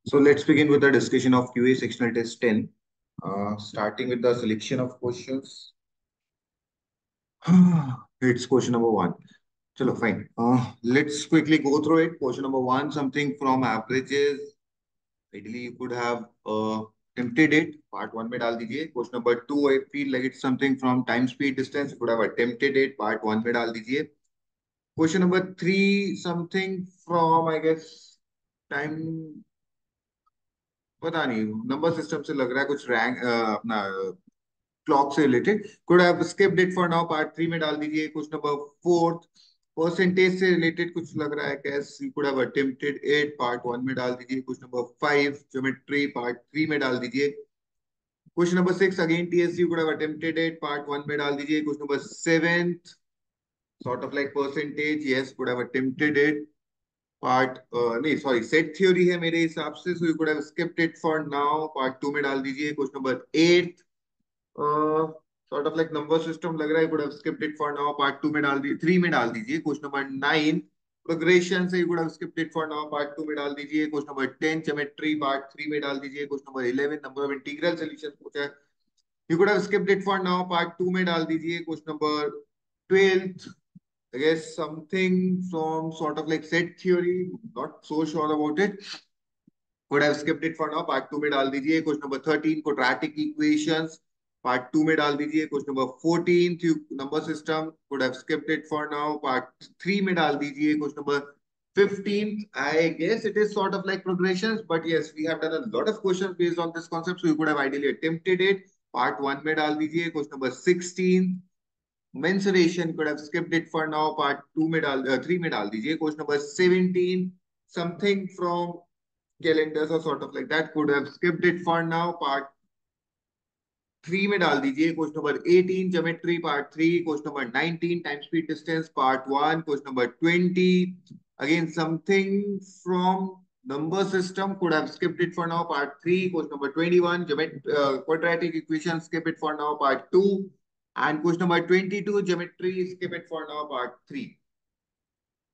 So let's begin with the discussion of QA sectional test 10, starting with the selection of questions. It's question number one. Chalo, fine. Let's quickly go through it. Question number one, something from averages. Ideally, you could have attempted it. Part one में डाल दीजिए. Question number two, I feel like it's something from time, speed, distance. You could have attempted it. Part one में डाल दीजिए. Question number three, something from, I guess, time. पता नहीं number system से लग रहा है कुछ रैंक अपना क्लॉक से related could have skipped it for now part three में डाल दीजिए क्वेश्चन नंबर फोर्थ परसेंटेज से रिलेटेड कुछ लग रहा है case you could have attempted it part one में डाल दीजिए question number five geometry part three में डाल दीजिए question number six again TSC could have attempted it part one में डाल दीजिए question number seventh sort of like percentage yes could have attempted it part नहीं सॉरी सेट थ्योरी है मेरे हिसाब से so you could have skipped it for now part two में डाल दीजिए question number eight sort of like number system लग रहा है could have skipped it for now part two में डाल दीजिए थ्री में डाल दीजिए क्वेश्चन नंबर नाइन प्रोग्रेशन से you could have skipped it for now part two में डाल दीजिए question number ten geometry part three में डाल दीजिए question number eleven number of integral solution पूछा है you could have skipped it for now part two में डाल दीजिए question number twelfth I guess something from sort of like set theory, not so sure about it. Could have skipped it for now. Part two में डाल दीजिए. Question number 13 quadratic equations. Part two में डाल दीजिए. Question number 14 number system. Could have skipped it for now. Part three में डाल दीजिए. Question number 15th. I guess it is sort of like progressions, but yes, we have done a lot of questions based on this concept, so you could have ideally attempted it. Part one में डाल दीजिए. Question number 16. Mensuration could have skipped it for now. Part two में डाल three में डाल दीजिए. Question number 17. Something from calendars or sort of like that could have skipped it for now. Part three में डाल दीजिए. Question number 18. Geometry part three. Question number 19. Time speed distance part one. Question number 20. Again something from number system could have skipped it for now. Part three. Question number 21. Quadratic equation skip it for now. Part two. And question number 22, geometry, skip it for now, part 3.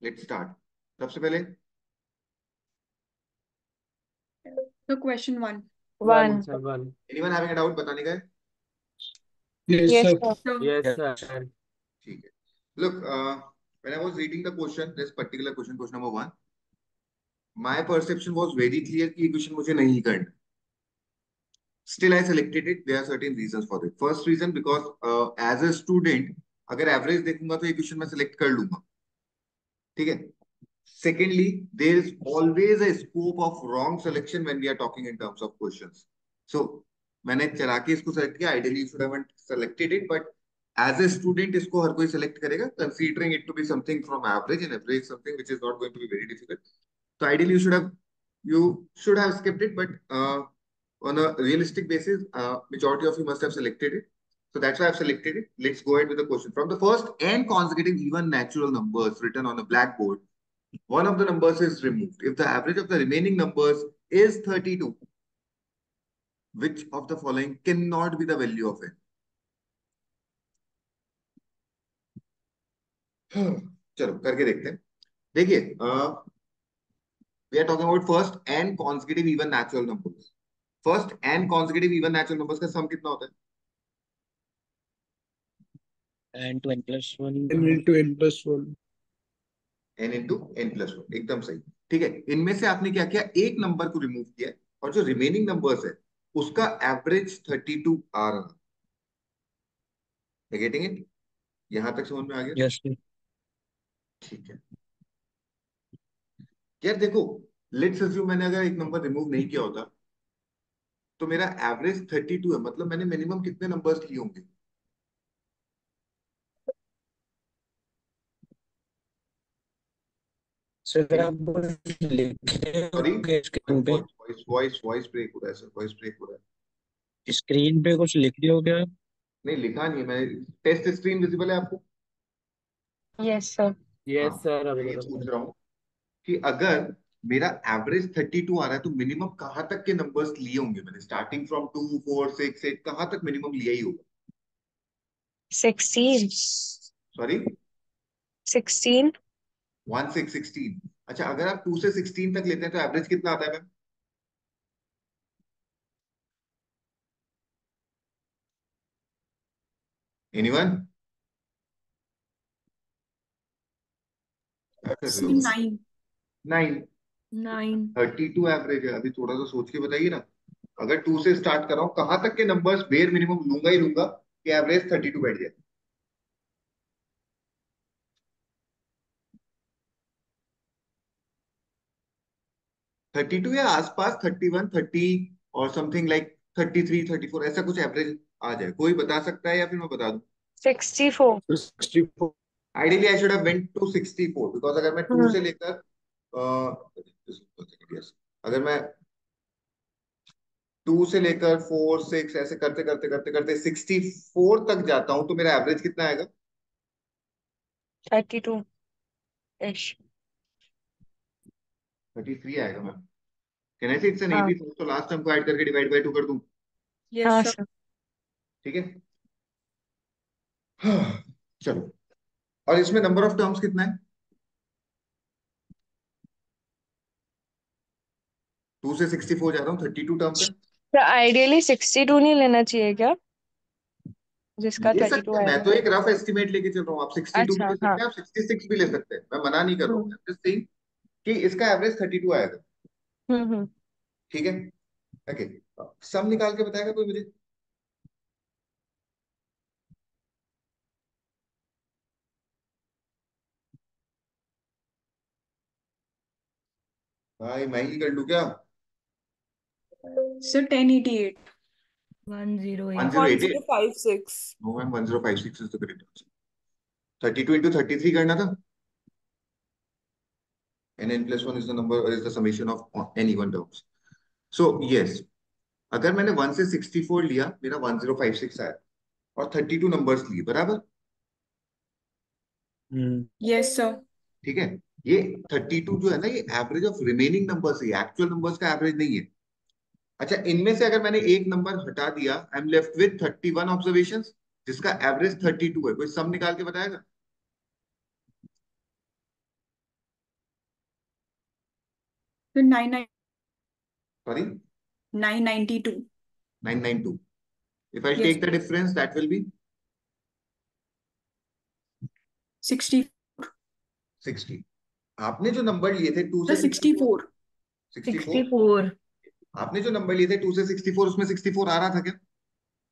Let's start. सबसे पहले So question one. One. Sir, one. anyone having a doubt बताने का है? Yes, Yes, sir. sir. So Yes, sir. ठीक है. Look, when I was reading the question, this particular question, question number one, my perception was very clear कि ये question मुझे नहीं करना. Still, I selected it. There are certain reasons for it. First reason because as a student, अगर average देखूंगा तो ये question मैं select कर लूंगा. ठीक है. Secondly, there is always a scope of wrong selection when we are talking in terms of questions. So, मैंने चला के इसको select किया. Ideally, you should have selected it, but as a student, इसको हर कोई select करेगा, considering it to be something from average, and average is something which is not going to be very difficult. So, ideally, you should have skipped it, but on a realistic basis, majority of you must have selected it. So that's why I've selected it. Let's go ahead with the question. From the first n consecutive even natural numbers written on a blackboard, one of the numbers is removed. If the average of the remaining numbers is 32, which of the following cannot be the value of n? चलो करके देखते हैं. देखिए, we are talking about first n consecutive even natural numbers. First n consecutive even natural numbers का sum कितना होता है? n to n plus 1 N into N plus 1. n into n plus 1 एकदम सही. ठीक है, इनमें से आपने क्या किया, एक नंबर को रिमूव किया और जो रिमेनिंग नंबर्स है उसका एवरेज 32 आ रहा. Getting it? यहां तक समझ में आ गया? yes sir. ठीक है यार. देखो, लेट्स अज्यूम मैंने अगर एक नंबर रिमूव नहीं किया होता तो मेरा एवरेज 32 है, मतलब मैंने मिनिमम कितने नंबर्स लिए होंगे? सर आप लिखे सॉरी, होंगे स्क्रीन पे वॉइस ब्रेक हो रहा है सर, वॉइस ब्रेक हो रहा है. स्क्रीन पे कुछ लिख दिया हो क्या? नहीं लिखा नहीं है मैंने. टेस्ट स्क्रीन विजिबल है आपको? Yes, sir. Yes, हाँ, sir. मैं ये Available. पूछ रहा हूँ कि अगर मेरा एवरेज 32 आ रहा है तो मिनिमम कहाँ तक के नंबर्स लिए होंगे मैंने? स्टार्टिंग फ्रॉम 2 4 6 8 कहाँ तक मिनिमम लिया ही होगा? 16. सॉरी, 16. 1 6 16. अच्छा, अगर आप 2 से 16 तक लेते हैं तो एवरेज कितना आता है मैम? एनीवन? क्या कर रहे हो? 9. 9। 9. 32 एवरेज है, अभी थोड़ा सा सोच के बताइए ना। अगर 2 से स्टार्ट कर रहा हूँ, कहाँ तक के नंबर्स बेयर मिनिमम लूंगा ही लूंगा कि एवरेज 32 बैठ जाए? 32 या आसपास, 31, 30 और समथिंग लाइक 33, 34, ऐसा कुछ एवरेज आ जाए। कोई बता सकता है या फिर मैं बता दूं? 64. 64. Ideally I should have went to 64, because अगर मैं 2 हम्म से लेकर अगर मैं 2 से लेकर 4, 6 ऐसे करते करते करते करते 64 तक जाता हूं तो मेरा एवरेज कितना आएगा? 32 ish. 33 आएगा मैम। कैन आई से इट्स एन हाँ एबी? तो लास्ट टर्म को ऐड करके डिवाइड बाय 2 कर दूं? Yes, हाँ sir. सर. ठीक है। हाँ, चलो। और इसमें नंबर ऑफ टर्म्स कितना है? 2 से 64 जा रहा हूँ, 32 टर्म्स है। तो आइडियली 62 नहीं लेना चाहिए क्या, जिसका ले 32 सकते हैं, मैं आएगा? तो एक रफ एस्टिमेट लेके चल रहा हूँ। आप 62 भी अच्छा ले हाँ. सकते हैं, आप 66 भी ले सकते हैं, मैं मना नहीं कर रहा हूँ। हम्म I'm just saying कि इसका एवरेज 32 आएगा। हम्म. ठीक है। ओके। सम निकाल के बताएगा कोई मुझे? भाई मैं ही कर लूँ क्या? Sir, 1088. 108. 1088? 1056. No ma'am, 1056 is the correct answer. 32 into 33 करना था। n plus 1 is the number, is the summation of any one terms. So yes, अगर मैंने 1 से 64 लिया, मेरा 1056 आया, और 32 नंबर्स लिए, बराबर? Yes, sir. ठीक है। ये 32 जो है ना, ये एवरेज ऑफ रिमेनिंग नंबर्स है, एक्चुअल नंबर्स का एवरेज नहीं है। अच्छा, इनमें से अगर मैंने एक नंबर हटा दिया, I am left with 31 observations, जिसका एवरेज 32 है। कोई सम निकाल के बताएगा? So, sorry, 992. 992। If I Yes, take the difference that will be 60. 60। आपने जो नंबर लिए थे 2 Sir, से 64, 64. 64, 64. आपने जो नंबर लिए थे 2 से 64, उसमें 64 आ रहा था क्या?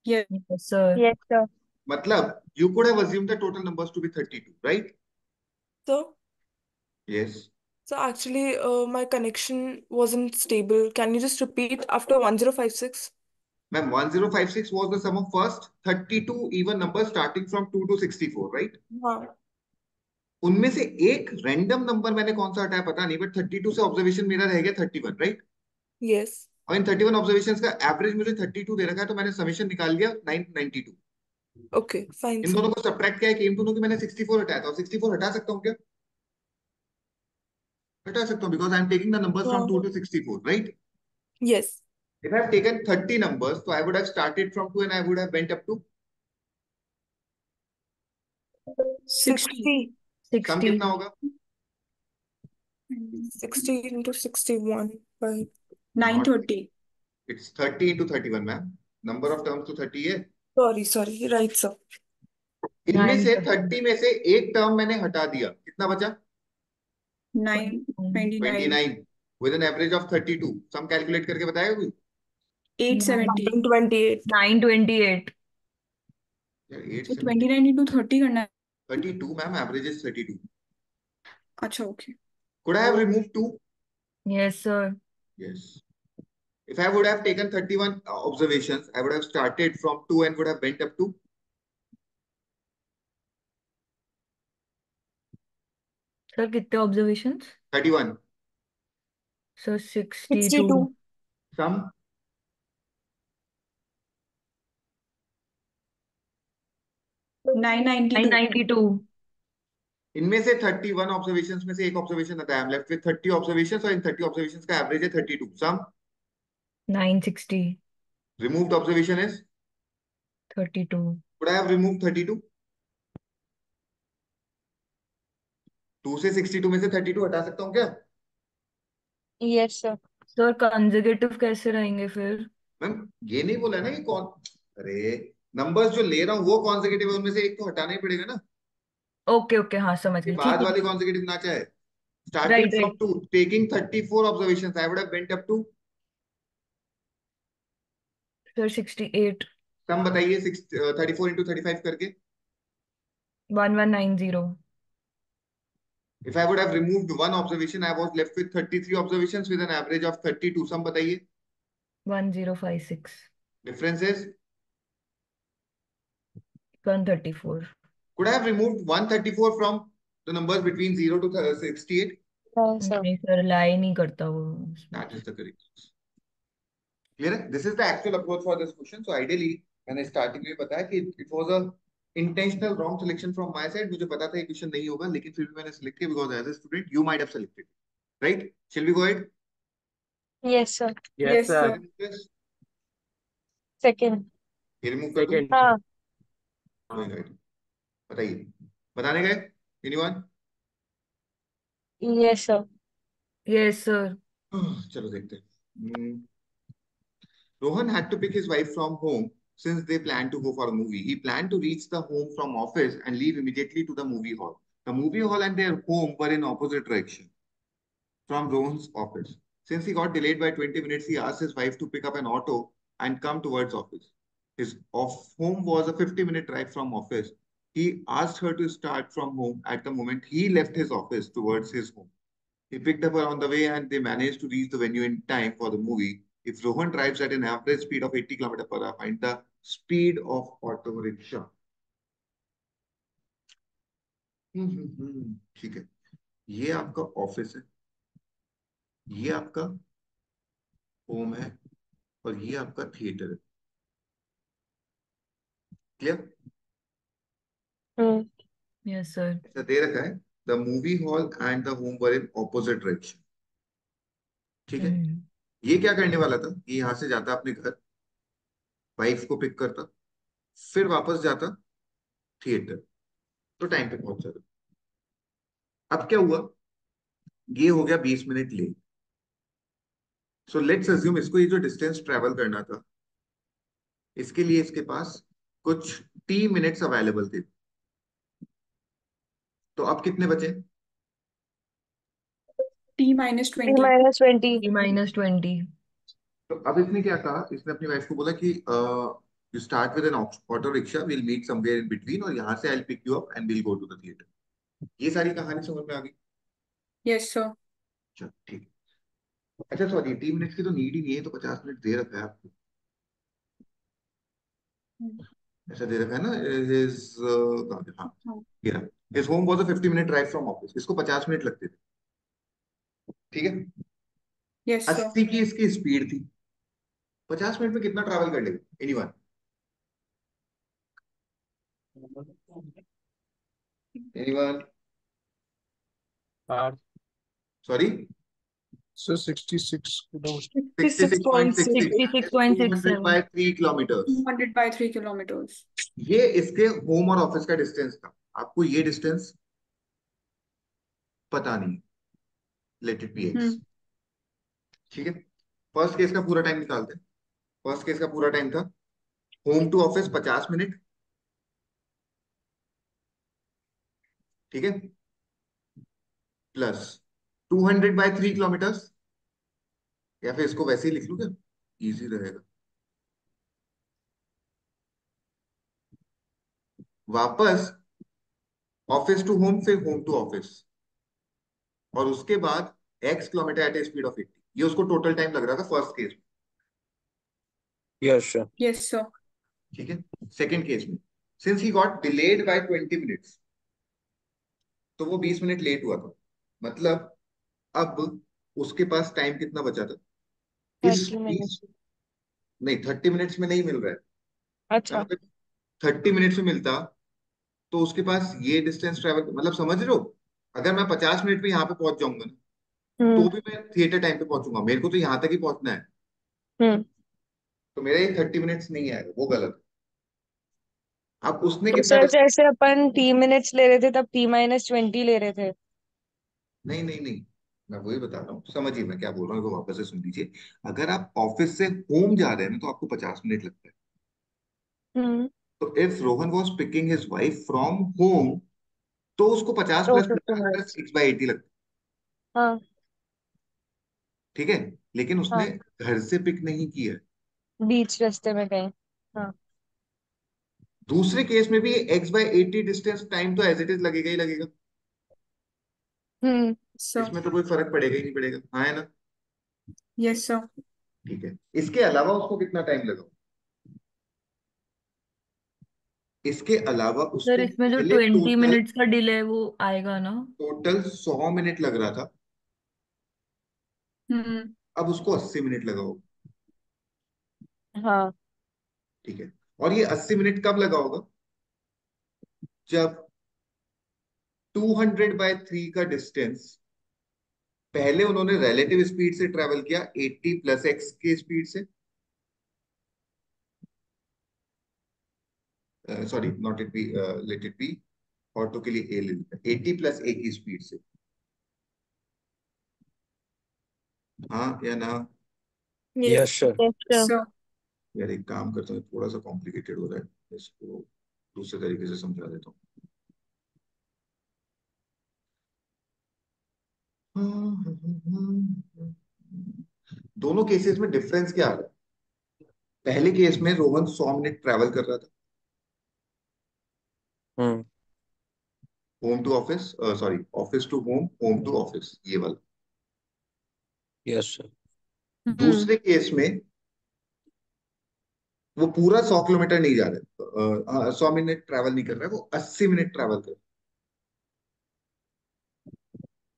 Yes. Yes, sir. Yes sir. मतलब you could have assumed the total numbers to be 32, right? So, Yes. so actually, my connection wasn't stable. Can you just repeat after 1056? Ma'am, 1056 was the sum of first 32 even numbers starting from 2 to 64, right? हाँ. उनमें से एक random number मैंने कौन सा हटाया पता नहीं, बट 32 से ऑब्जर्वेशन मेरा रह गया 31, राइट? Yes. और इन 31 ऑब्जर्वेशंस का एवरेज मुझे 32 दे रखा है, तो मैंने समेशन निकाल लिया 992। Okay, fine, इन sir. दोनों को सब्ट्रैक्ट किया है, इन दोनों की मैंने 64 हटाया था। और 64 हटा सकता हूँ क्या? हटा सकता हूँ, because I am taking the numbers from 2 हाँ. To 64, right? Yes. If I have taken 30 numbers, so I would have started from 2 and I would have went up to 60. 60. सम 60. कितना होगा? 60 into 61. Right. Not 930. it's 30 into 31, ma'am. Number of terms तो 30 है। Sorry. Right, sir. इनमें से 9. 30 में से एक term मैंने हटा दिया, कितना बचा? 929. 29 with an average of 32। Sum calculate करके बताएगा कोई? 870. 928. 928. यार So, 870, 29 into 30 करना है. 32 मैम, एवरेज इज 32। अच्छा, okay. could I have removed 2? Yes, sir. Yes. If I would have taken 31 observations, I would have started from 2 and would have went up to Sir, कितने observations? 31। Sir, 62. 62. सम 992. 992. इनमें से 31 observations में से एक observation आता है, आई am left with 30 observations, और इन 30 observations का एवरेज है 32। सम 960. Removed observation is, 32. could I have removed 32? 2 से 62 में से 32 हटा सकता हूँ क्या? Yes sir. Sir, consecutive कैसे रहेंगे फिर? मैम ये नहीं बोला ना कि कौन, अरे नंबर्स जो ले रहा हूँ वो कॉन्सेक्यूटिव है, उनमें से एक तो हटाना ही पड़ेगा ना। ओके ओके, हाँ समझ ये गई, ठीक बाद है वाले ठीक कॉन्सेक्यूटिव ना चाहे। है। Starting right from right. 2, taking 34 observations, I would have went up to. Sir 68। Sum बताइए, 34 इंटू 35 करके। 1190। If I would have removed one observation, I was left with 33 observations with an average of 32. Sum बताइए। 1056। Difference is, 134। could I have removed 134 from the numbers between 0 to 68? हाँ sir. नहीं sir, लाई नहीं करता वो उसमें। That is the correct answer. Clear है? This is the actual approach for this question. So ideally, मैंने starting में बताया कि it was a intentional wrong selection from my side. मुझे पता था ये question नहीं होगा, लेकिन फिर भी मैंने select किया because as a student you might have selected, right? Shall we go ahead? Yes sir. Yes Yes, sir. sir. Remove this. Second. ये remove कर दूं? सेकंड। हाँ। Going ahead. बताइए। बताने गए? Anyone? Yes sir. Yes sir. चलो देखते हैं। Rohan had to pick his wife from home since they planned to go for a movie. He planned to reach the home from office and leave immediately to the movie hall. The movie hall and their home were in opposite direction from Rohan's office. Since he got delayed by 20 minutes, he asked his wife to pick up an auto and come towards office. His home was a 50-minute drive from office. He asked her to start from home at the moment he left his office towards his home. He picked up her on the way and they managed to reach the venue in time for the movie. If Rohan drives at an average speed of 80 km per hour, find the speed of auto rickshaw. ठीक है, ये आपका office है, ये आपका home है, और ये आपका थिएटर है। क्लियर? Yes sir. ऐसा दे रखा है, the movie hall and the home were in opposite direction. ठीक है, ये क्या करने वाला था, ये यहां से जाता अपने घर, वाइफ को पिक करता, फिर वापस जाता थिएटर, तो टाइम पे पहुंच जाता। अब क्या हुआ, ये हो गया 20 minute late. So let's assume इसको ये जो डिस्टेंस ट्रेवल करना था, इसके लिए इसके पास कुछ टी मिनट्स अवेलेबल थे। तो अब कितने बचे? T minus T 20. Minus 20। T-20। तो अब इसने क्या कहा, इसने अपनी वाइफ को बोला कि you start with an auto rickshaw, will meet somewhere in between, और यहाँ से I will pick you up and will go to the theatre. ये सारी कहानी समझ में आ गई? Yes, sir. अच्छा ठीक है। अच्छा सॉरी, 3 मिनट की तो नीड ही नहीं है, तो 50 मिनट दे रखा है आपको, ऐसा दे रखा है ना। हिज हाँ, ये रहा, his home was a fifty minute drive from office, इसको 50 मिनट लगते थे। ठीक है, Yes, sir. 80 की इसकी स्पीड थी, 50 मिनट में कितना ट्रैवल कर लेगा? Anyone? Anyone? Sorry, So 66 kilometers. 66.66, that is 200 by 66.67। 3 kilometers। 200 by 3 kilometers. ये इसके होम और ऑफिस का डिस्टेंस था। आपको ये डिस्टेंस पता नहीं, लेट इट बी एक्स। ठीक है, फर्स्ट केस का पूरा टाइम निकालते हैं। फर्स्ट केस का पूरा टाइम था, होम टू ऑफिस 50 मिनट। ठीक है, प्लस 200 by 3 किलोमीटर्स, या फिर इसको वैसे ही लिख लूं क्या, इजी रहेगा। वापस ऑफिस टू होम, फिर होम टू ऑफिस, और उसके बाद x kilometre at a speed of 80। ये उसको टोटल टाइम लग रहा था फर्स्ट केस में। Yes sir. Yes, sir. ठीक है, सेकंड केस में since he got delayed by 20 minutes, तो वो 20 मिनट लेट हुआ था। मतलब अब उसके पास टाइम कितना बचा था? इस 30 मिनट। नहीं, 30 मिनट्स में नहीं मिल रहा है। अच्छा। अगर 30 मिनट्स में मिलता तो उसके पास ये डिस्टेंस ट्रेवल, मतलब समझ रहे हो, अगर मैं 50 मिनट में यहाँ पे पहुंच जाऊंगा ना, तो हम्म। भी मैं थिएटर टाइम पे पहुंचूंगा, मेरे को तो यहाँ तक ही पहुंचना है। हम्म। तो मेरा ये 30 मिनट्स नहीं आएगा, वो गलत है। अब उसने तो कितना सर डिस्टेंस? जैसे अपन T मिनट्स ले रहे थे तब T-20 ले रहे थे। नहीं नहीं नहीं, मैं वही बता रहा हूँ, समझिए मैं क्या बोल रहा हूँ, वो वापस से सुन लीजिए। अगर आप ऑफिस से होम जा रहे हैं ना, तो आपको 50 मिनट लगता है। हम्म। तो if Rohan was picking his wife from home, तो उसको 50 तो प्लस 50 प्लस मिनट्स। x/80 लगता हाँ है। ठीक है, लेकिन उसने हाँ, घर से पिक नहीं किया है। बीच रास्ते में गए। हाँ। दूसरे केस में भी x/80 डिस्टेंस टाइम तो एज इट इज लगेगा ही लगेगा। सर। इसमें तो कोई फर्क पड़ेगा ही नहीं पड़ेगा, हाँ है ना। Yes sir. ठीक है, इसके अलावा उसको कितना टाइम लगा? इसके अलावा सर उसको इसमें जो पहले 20 मिनट्स का डिले है वो आएगा ना? टोटल 100 मिनट लग रहा था, हम्म। अब उसको 80 मिनट लगा होगा। हाँ। ठीक है, और ये 80 मिनट कब लगा होगा? जब 200/3 का डिस्टेंस पहले उन्होंने रिलेटिव स्पीड से ट्रेवल किया 80 + x के स्पीड से, sorry not it be, let it be, auto के लिए ए ले लेते हैं, 80 + a की स्पीड से। हाँ या ना? Yes, Yes. sir. Yes sir. Sir. यार एक काम करता हूँ, थोड़ा सा कॉम्प्लिकेटेड हो रहा है, इसको दूसरे तरीके से समझा देता हूँ। दोनों केसेस में डिफरेंस क्या आ रहा है? पहले केस में रोहन 100 मिनट ट्रैवल कर रहा था Hmm. Home to office, sorry office to home, home to office, ये वाला। Yes, sir. दूसरे केस में वो पूरा 100 किलोमीटर नहीं जा रहा है, 100 मिनट ट्रैवल नहीं कर रहा है, वो 80 मिनट ट्रैवल कर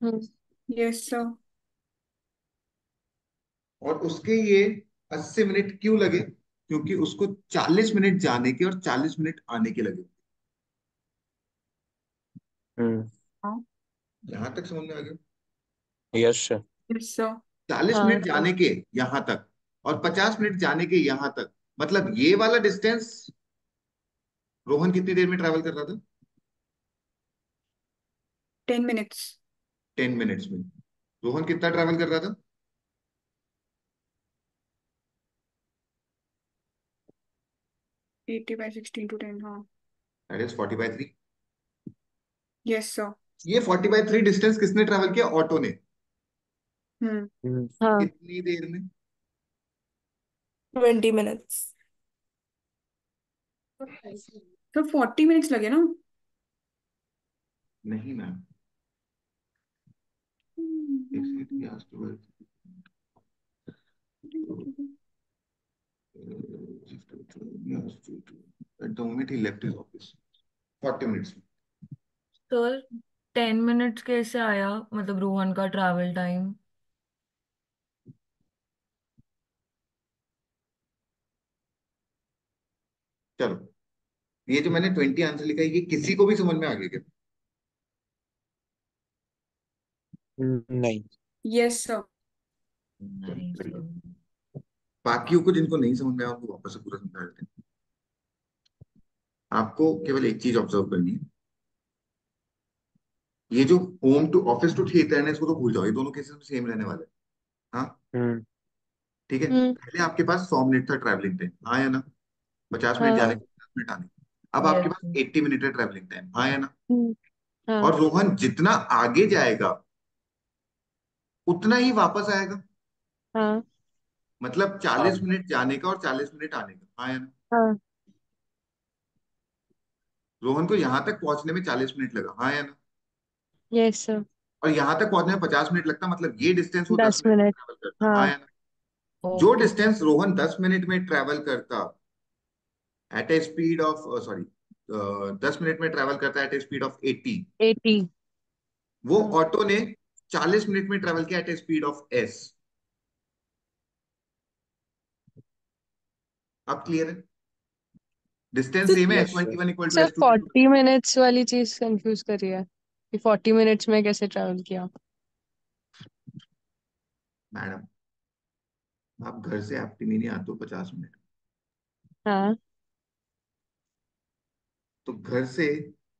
रहा यस सर। है। और उसके ये 80 मिनट क्यों लगे? क्योंकि उसको 40 मिनट जाने के और 40 मिनट आने के लगे। Hmm. यहां तक समझ में आ गया? Yes, sir. Yes sir. 40 minute हाँ जाने के यहां तक और 50 मिनट जाने के यहां तक, मतलब ये वाला डिस्टेंस रोहन कितनी देर में ट्रैवल कर रहा था? 10 मिनट्स। 10 मिनट्स में। रोहन कितना ट्रैवल कर रहा था? 80/16 to 10, हाँ। That is 40/3। Yes sir. ये 40/3 डिस्टेंस किसने ट्रैवल किया? ऑटो ने। हम्म। Hmm. हाँ। कितनी देर में? 20 minutes. तो 40 मिनट्स लगे ना? नहीं मैम, एक second, he asked to at the moment he left his office 40 minutes में। सर 10 मिनट्स कैसे आया, मतलब रोहन का ट्रैवल टाइम? चलो, ये जो मैंने 20 आंसर लिखा है, ये किसी को भी समझ में आ गया क्या? नहीं. Yes sir. नहीं Very good. सर। बाकियों को जिनको नहीं समझ में आया उनको वापस से पूरा समझा देते हैं। आपको केवल एक चीज ऑब्जर्व करनी है, ये जो home to office to theatre है ना, इसको तो भूल जाओ, ये दोनों केसेस में सेम रहने वाले हैं। हाँ, Hmm. ठीक है, हम्म। पहले आपके पास 100 मिनट था ट्रैवलिंग टाइम, हाँ या ना? 50 मिनट हाँ। जाने के, 50 मिनट आने के। अब आपके यस। पास 80 मिनट है ट्रैवलिंग टाइम, हाँ या ना? हाँ। और रोहन जितना आगे जाएगा उतना ही वापस आएगा, हाँ। मतलब हाँ. 40 मिनट जाने का और 40 मिनट आने का, हाँ या ना? हाँ। रोहन को यहां तक पहुंचने में 40 मिनट लगा, हाँ या ना? Yes sir. और यहां तक पहुंचने में 50 मिनट लगता, मतलब ये डिस्टेंस वो दस 10 मिनट में मिनट। ट्रेवल करता, हाँ हाँ। या ना? जो ओके। डिस्टेंस रोहन 10 मिनट में ट्रेवल करता at a speed of, sorry, 10 minute में ट्रेवल करता है एट ए स्पीड ऑफ 80, 80। वो हाँ। ऑटो ने 40 मिनट में ट्रेवल किया at a speed of s. अब क्लियर है? डिस्टेंस सेम है, Yes, sir. S21 = sir S22। 40 minutes वाली चीज कंफ्यूज करी है कि 40 मिनट्स में कैसे ट्रैवल किया। मैडम, आप घर से आपकी नहीं आते हो 50 मिनट, हाँ। तो घर से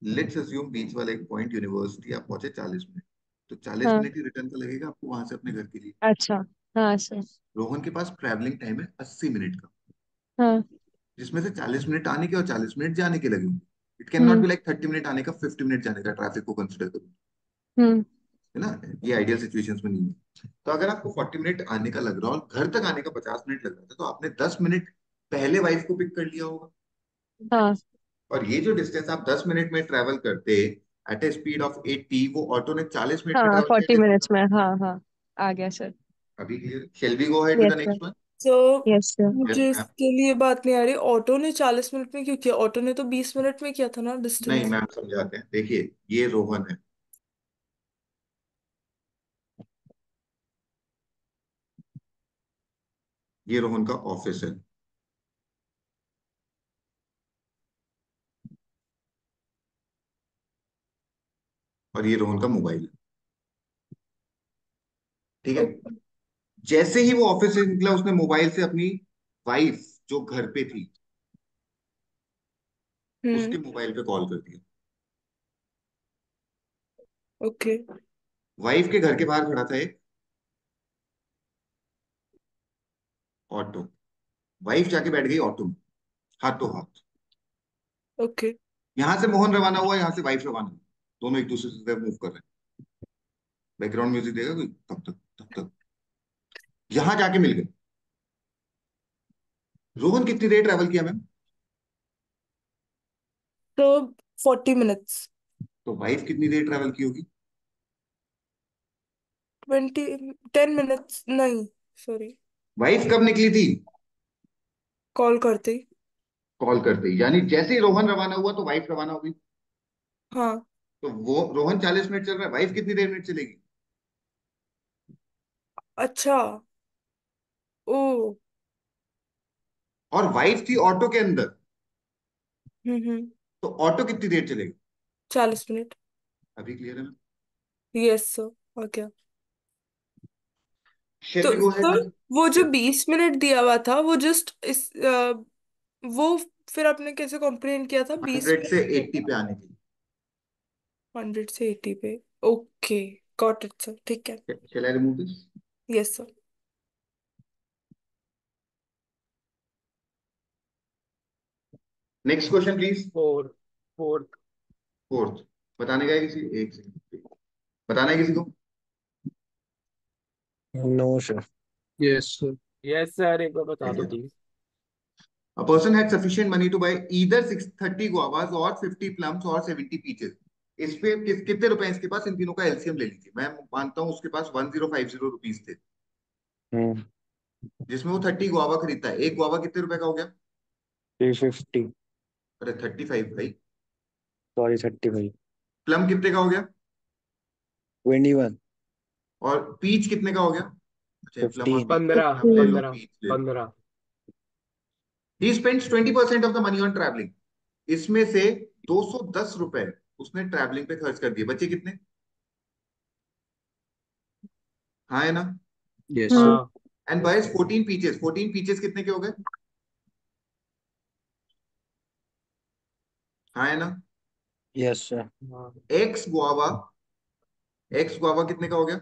लेट्स अज्यूम बीच वाला एक पॉइंट यूनिवर्सिटी आप पहुंचे 40 मिनट, तो चालीस हाँ। मिनट ही रिटर्न का लगेगा आपको वहां से अपने घर के लिए। अच्छा। हाँ सर। रोहन के पास ट्रैवलिंग टाइम है 80 मिनट का, हाँ। जिसमें से 40 मिनट आने के और 40 मिनट जाने के लगे। It can not be like 30 minute आने का 50 मिनट जाने का, ट्रैफिक को कंसिडर करो, हम्म है ना। ये आइडियल सिचुएशंस में नहीं है। तो अगर आपको 40 मिनट आने का लग रहा है और घर तक आने का 50 मिनट लग रहा था, तो आपने 10 मिनट पहले वाइफ को पिक कर लिया होगा। हाँ और ये जो डिस्टेंस आप 10 मिनट में ट्रेवल करते एट ए स्पीड ऑफ 80, वो ऑटो ने 40 मिनट में हाँ, ट्रेवल किया 40 मिनट्स में, हाँ हाँ, आ गया सर। अभी clear? Shall we go ahead with yes the sir. Next one? तो यस सर। यस मुझे मैम। इसके लिए बात नहीं आ रही, ऑटो ने 40 मिनट में क्यों किया? ऑटो ने तो 20 मिनट में किया था ना नहीं डिस्टेंस। मैम, समझाते हैं, देखिए ये रोहन है, ये रोहन का ऑफिस है, और ये रोहन का मोबाइल है, ठीक है। जैसे ही वो ऑफिस से निकला, उसने मोबाइल से अपनी वाइफ जो घर पे थी उसके हम्म। मोबाइल पे कॉल कर दिया। ओके। वाइफ के घर के बाहर खड़ा था एक ऑटो, वाइफ जाके बैठ गई ऑटो में, हाथों हाथ। ओके। यहां से मोहन रवाना हुआ, यहां से वाइफ रवाना हुई, दोनों एक दूसरे से मूव कर रहे हैं। बैकग्राउंड म्यूजिक देगा कोई? तब तक तब तक यहां जाके मिल गए। रोहन कितनी देर ट्रैवल किया मैम? तो 40 मिनट्स। तो वाइफ कितनी देर ट्रैवल की होगी? 20, 10 मिनट्स नहीं, सॉरी, वाइफ कब निकली थी? कॉल करते ही। कॉल करते ही, यानी जैसे ही रोहन रवाना हुआ तो वाइफ रवाना हो गई। हाँ। तो वो रोहन 40 मिनट चल रहा है, वाइफ कितनी देर मिनट चलेगी? अच्छा। ओ। और वाइफ थी ऑटो के अंदर, हम्म। तो ऑटो कितनी देर चलेगी? 40 मिनट। अभी क्लियर है? Yes sir. ओके। शेल तो we go ahead sir, with? वो जो 20 मिनट दिया हुआ था वो जस्ट वो फिर आपने कैसे कॉम्प्रिहेंड किया था 100 से मिनट 80 पे आने के 100 से 80 पे? ओके। गॉट इट सर, ठीक है। लिए। Shall I remove this? Yes sir. Next question please. Four fourth fourth. बताने का है किसी? एक सेकंड, बताना है किसी को? No sir. Yes sir. Yes sir, एक बार बता दो चलिए। Please. A person had sufficient money to buy either 630 guavas or 50 plums or 70 peaches. इस पे कितने रुपए हैं इसके पास? इन तीनों का एलसीएम ले लीजिए। मैं मानता हूँ उसके पास 1050 रुपीज थे, हम्म। जिसमें वो 30 गुआवा खरीदता है। एक गुआवा कितने रुपए का हो गया? 350। अरे 35 भाई। सॉरी, 35। प्लम कितने का हो गया? 21। और पीच कितने का हो गया? अच्छा, प्लम और 15। पीच, 15 प्लम ले लो, 15 पीच ले लो। 15। He spends 20% of the money on travelling. इसमें से 210 रुपए उसने ट्रैवलिंग पे खर्च कर दिए। बचे कितने? हाँ है ना? Yes sir. हम्म हाँ। And bias 14 peaches. 14 पीचेस कितने के हो गए? हाँ है ना? Yes sir. हाँ। एक्स गुआवा, एक्स गुआवा कितने का हो गया?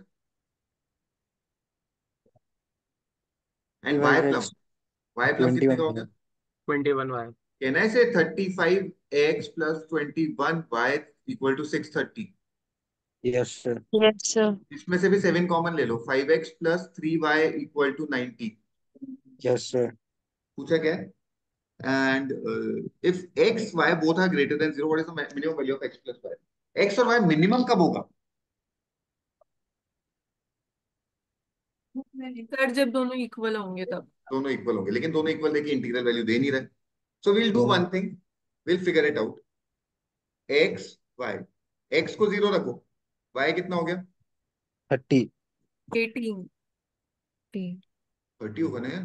And y plum, 12x। Y plum कितने का हो गया? 21। 21 Y. Can I say 35x plus 21y equal to 630? Yes sir. Yes sir. इसमें से भी 7 कॉमन ले लो। 5x plus 3y equal to 90। Yes sir. पूछा क्या है? And if x y both are greater than 0, what is the minimum value of x plus y? x और y minimum कब होगा? सर जब दोनों इक्वल होंगे तब। दोनों इक्वल होंगे, लेकिन दोनों इक्वल देखिए इंटीग्रल वैल्यू दे नहीं रहे। सो वील डू वन दोनों thing, will figure it out. x y, x को 0 रखो, y कितना हो गया? 30। 18। 30 होगा ना यार?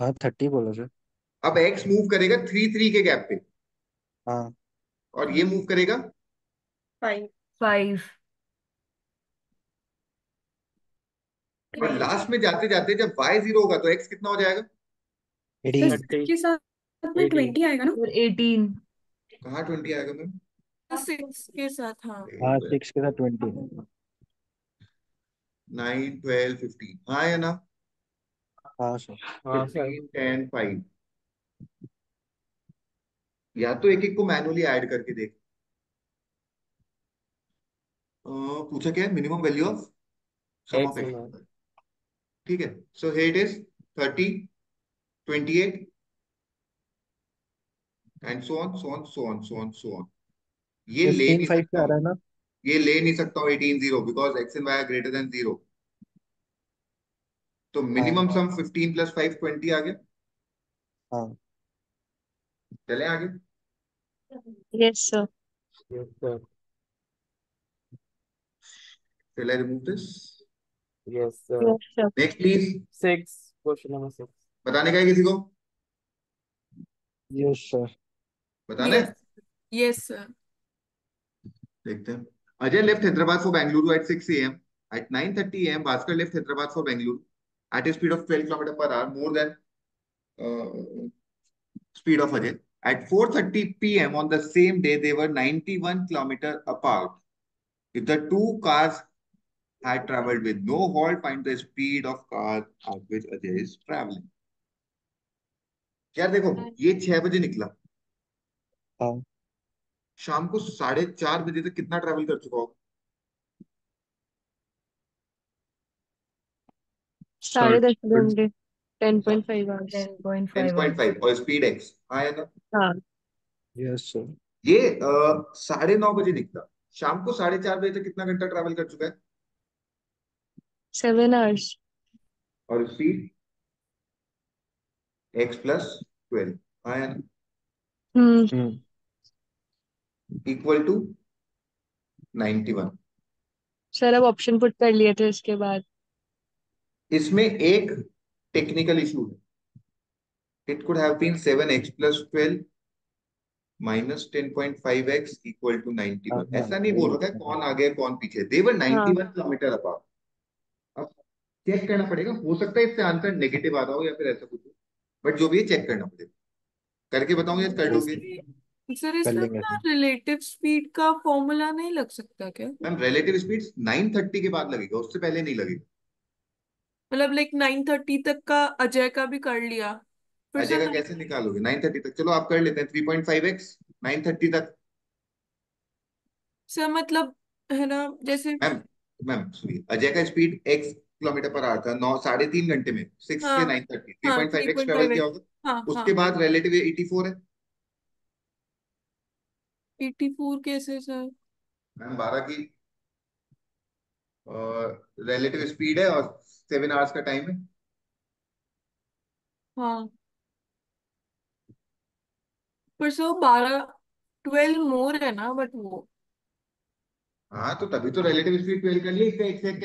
हाँ, 30 बोलो सर। अब x मूव करेगा 3 3 के गैप पे, हाँ। और ये मूव करेगा 5। 5। और लास्ट में जाते जाते जब y 0 होगा तो x कितना हो जाएगा? सर 18। 30। इसके साथ में 18। 20 आएगा ना? और 18। कहाँ 20 आएगा मैम? 6 के साथ, हाँ। हाँ, 6 के साथ 20। 9 12 15, हाँ या ना? हाँ सर। हाँ सर। 15 10 5। या तो एक एक को मैनुअली ऐड करके देख। पूछा क्या है? Minimum value of sum of X x. में ठीक है, so here it is 30, 28 and so on so on so on so on so on. ये ले 15 नहीं 5 पे सकता आ हूँ, रहा है ना? ये ले नहीं सकता हूँ 18 0, because x and y are greater than 0। तो हाँ मिनिमम सम 15 प्लस 5 20 आ गया। हाँ। चलें आगे। Yes, sir. yes sir Shall I remove this? yes sir Yes, sir. Next please. 6 question number 6 बताने का है किसी को? Yes sir. बताना यस है? Yes sir. देखते हैं। Ajay left Hyderabad for Bengaluru at 6 a.m. At 9:30 a.m., Bhaskar left Hyderabad for Bengaluru at a speed of 12 km per hour, more than speed of Ajay. At 4:30 p.m. on the same day, they were 91 km apart. If the two cars had traveled with no halt, find the speed of car at which Ajay is traveling. यार देखो, ये 6 बजे निकला, हाँ शाम को 4:30 बजे तक कितना ट्रैवल कर चुका होगा? 10:30 घंटे 10.5 hours. 10.5 hours. 10.5 और स्पीड एक्स आया ना। हाँ. Yes sir. ये 9:30 बजे निकला, शाम को 4:30 बजे तक कितना घंटा ट्रैवल कर चुका है? 7 hours. और स्पीड एक्स प्लस 12 आया ना, हम्म। Equal to 91। सर अब ऑप्शन पुट कर लिए थे इसके बाद. इसमें एक टेक्निकल इशू है। It could have been 7x plus 12 minus 10.5x equal to हाँ 91। हाँ ऐसा नहीं वही बोल रखा है बोल कौन रहा आगे कौन पीछे, देवर हाँ. 91 किलोमीटर अपार्ट। अब चेक करना पड़ेगा, हो सकता है इससे आंसर नेगेटिव आ रहा हो या फिर ऐसा कुछ हो, बट जो भी है चेक करना पड़ेगा। करके बताऊं या कर सर लोगे? इसमें सर कर इसमें लेंगे अपना सर। रिलेटिव स्पीड का फॉर्मूला नहीं लग सकता क्या? मैम रिलेटिव स्पीड 9:30 के बाद लगेगा, उससे पहले नहीं लगेगा। मतलब लाइक 9:30 तक का अजय का भी कर लिया, फिर अजय सर का 9। कैसे निकालोगे 9:30 तक? चलो आप कर लेते हैं 3.5x 9:30 तक। सर मतलब है ना, जैसे। मैम मैम सुनिए, अजय का speed x kilometre per hour था, 3.5 घंटे में 6 से हाँ 9:30 हाँ 3.5x ट्रेवल 3.5 किया एक्स। होगा। हाँ उसके हाँ। बाद रिलेटिव 84 है। 84 कैसे सर? मैम 12 की रिलेटिव स्पीड है और 7 आवर्स का टाइम है। हाँ पर सर 12 मोर है ना, बट वो। हाँ तो तभी तो रिलेटिव स्पीड 12 कर ली,